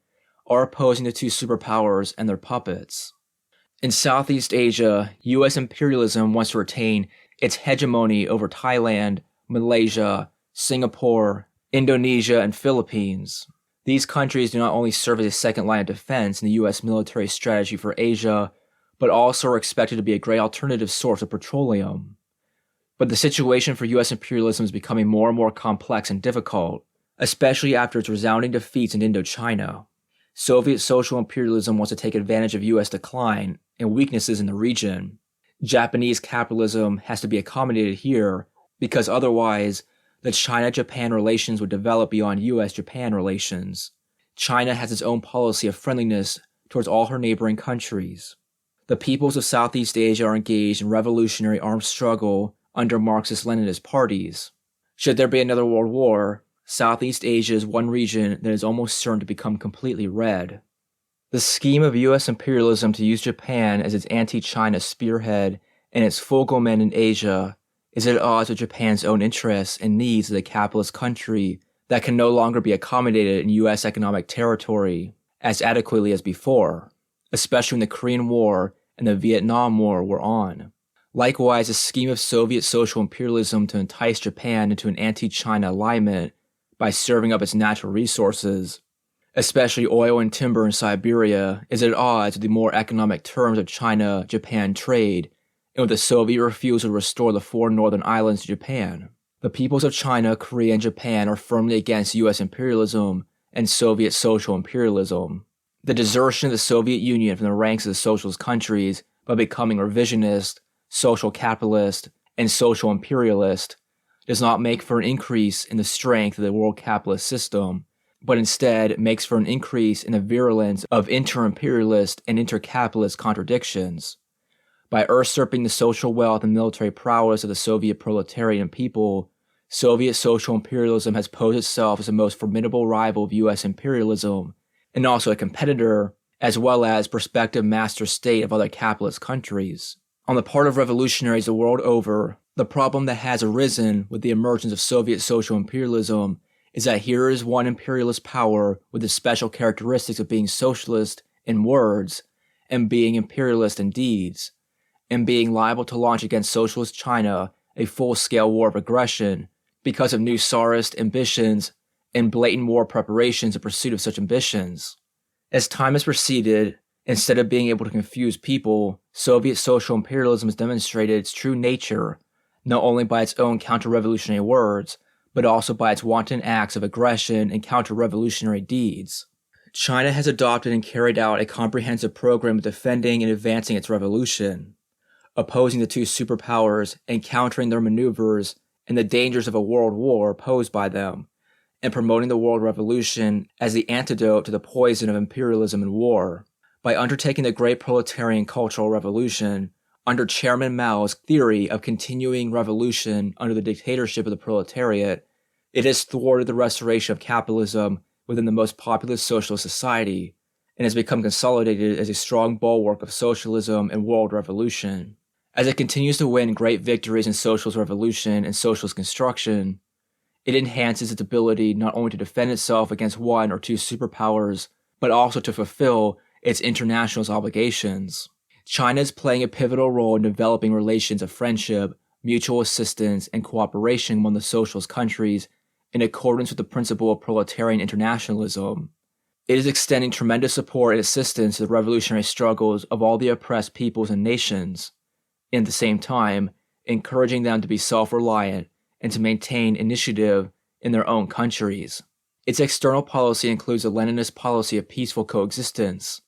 Speaker 1: are opposing the two superpowers and their puppets. In Southeast Asia, US imperialism wants to retain its hegemony over Thailand, Malaysia, Singapore, Indonesia, and Philippines. These countries do not only serve as a second line of defense in the US military strategy for Asia, but also are expected to be a great alternative source of petroleum. But the situation for US imperialism is becoming more and more complex and difficult, especially after its resounding defeats in Indochina. Soviet social imperialism wants to take advantage of US decline and weaknesses in the region. Japanese capitalism has to be accommodated here because otherwise, the China-Japan relations would develop beyond US-Japan relations. China has its own policy of friendliness towards all her neighboring countries. The peoples of Southeast Asia are engaged in revolutionary armed struggle under Marxist-Leninist parties. Should there be another world war, Southeast Asia is one region that is almost certain to become completely red. The scheme of US imperialism to use Japan as its anti-China spearhead and its fogalman in Asia is at odds with Japan's own interests and needs as a capitalist country that can no longer be accommodated in US economic territory as adequately as before, especially when the Korean War and the Vietnam War were on. Likewise, the scheme of Soviet social imperialism to entice Japan into an anti-China alignment by serving up its natural resources, especially oil and timber in Siberia, is at odds with the more economic terms of China-Japan trade and with the Soviet refusal to restore the 4 northern islands to Japan. The peoples of China, Korea, and Japan are firmly against US imperialism and Soviet social imperialism. The desertion of the Soviet Union from the ranks of the socialist countries by becoming revisionist, social capitalist, and social imperialist does not make for an increase in the strength of the world capitalist system, but instead makes for an increase in the virulence of inter-imperialist and inter-capitalist contradictions. By usurping the social wealth and military prowess of the Soviet proletarian people, Soviet social imperialism has posed itself as the most formidable rival of U.S. imperialism, and also a competitor, as well as prospective master state of other capitalist countries. On the part of revolutionaries the world over, the problem that has arisen with the emergence of Soviet social imperialism is that here is one imperialist power with the special characteristics of being socialist in words and being imperialist in deeds, and being liable to launch against socialist China a full-scale war of aggression because of new Tsarist ambitions and blatant war preparations in pursuit of such ambitions. As time has proceeded, instead of being able to confuse people, Soviet social imperialism has demonstrated its true nature, not only by its own counter-revolutionary words, but also by its wanton acts of aggression and counter-revolutionary deeds. China has adopted and carried out a comprehensive program of defending and advancing its revolution, opposing the two superpowers and countering their maneuvers and the dangers of a world war posed by them, and promoting the world revolution as the antidote to the poison of imperialism and war. By undertaking the great proletarian cultural revolution, under Chairman Mao's theory of continuing revolution under the dictatorship of the proletariat, it has thwarted the restoration of capitalism within the most populous socialist society, and has become consolidated as a strong bulwark of socialism and world revolution. As it continues to win great victories in socialist revolution and socialist construction, it enhances its ability not only to defend itself against one or two superpowers, but also to fulfill its international obligations. China is playing a pivotal role in developing relations of friendship, mutual assistance, and cooperation among the socialist countries in accordance with the principle of proletarian internationalism. It is extending tremendous support and assistance to the revolutionary struggles of all the oppressed peoples and nations, and at the same time, encouraging them to be self-reliant and to maintain initiative in their own countries. Its external policy includes the Leninist policy of peaceful coexistence,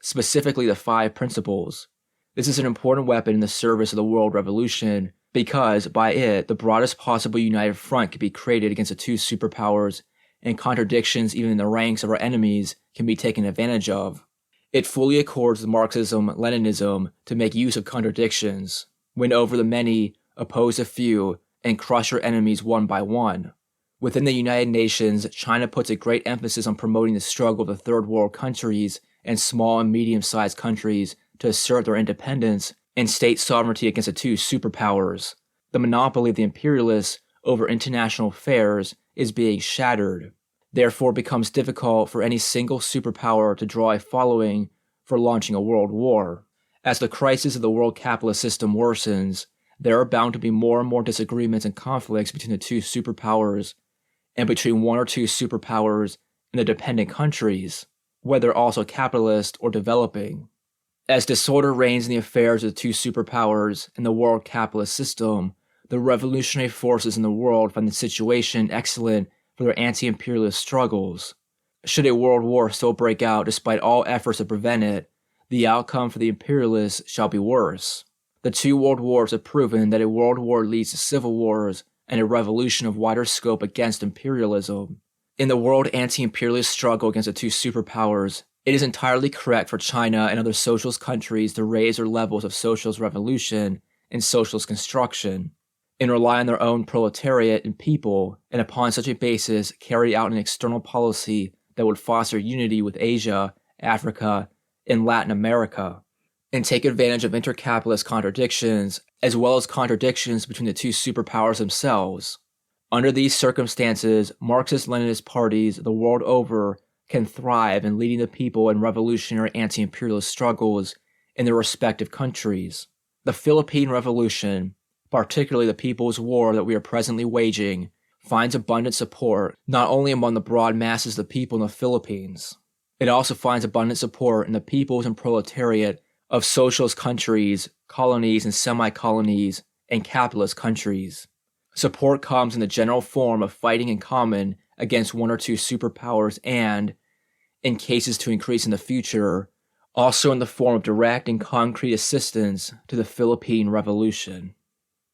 Speaker 1: specifically the 5 principles. This is an important weapon in the service of the world revolution because, by it, the broadest possible united front can be created against the two superpowers, and contradictions even in the ranks of our enemies can be taken advantage of. It fully accords with Marxism-Leninism to make use of contradictions, win over the many, oppose the few, and crush our enemies one by one. Within the United Nations, China puts a great emphasis on promoting the struggle of the third world countries and small and medium-sized countries to assert their independence and state sovereignty against the two superpowers. The monopoly of the imperialists over international affairs is being shattered. Therefore, it becomes difficult for any single superpower to draw a following for launching a world war. As the crisis of the world capitalist system worsens, there are bound to be more and more disagreements and conflicts between the two superpowers and between one or two superpowers and the dependent countries, whether also capitalist or developing. As disorder reigns in the affairs of the two superpowers and the world capitalist system, the revolutionary forces in the world find the situation excellent for their anti-imperialist struggles. Should a world war still break out despite all efforts to prevent it, the outcome for the imperialists shall be worse. The two world wars have proven that a world war leads to civil wars and a revolution of wider scope against imperialism. In the world anti-imperialist struggle against the two superpowers, it is entirely correct for China and other socialist countries to raise their levels of socialist revolution and socialist construction, and rely on their own proletariat and people, and upon such a basis carry out an external policy that would foster unity with Asia, Africa, and Latin America, and take advantage of intercapitalist contradictions, as well as contradictions between the two superpowers themselves. Under these circumstances, Marxist-Leninist parties the world over can thrive in leading the people in revolutionary anti-imperialist struggles in their respective countries. The Philippine Revolution, particularly the People's War that we are presently waging, finds abundant support not only among the broad masses of the people in the Philippines. It also finds abundant support in the peoples and proletariat of socialist countries, colonies and semi-colonies, and capitalist countries. Support comes in the general form of fighting in common against one or two superpowers and, in cases to increase in the future, also in the form of direct and concrete assistance to the Philippine Revolution.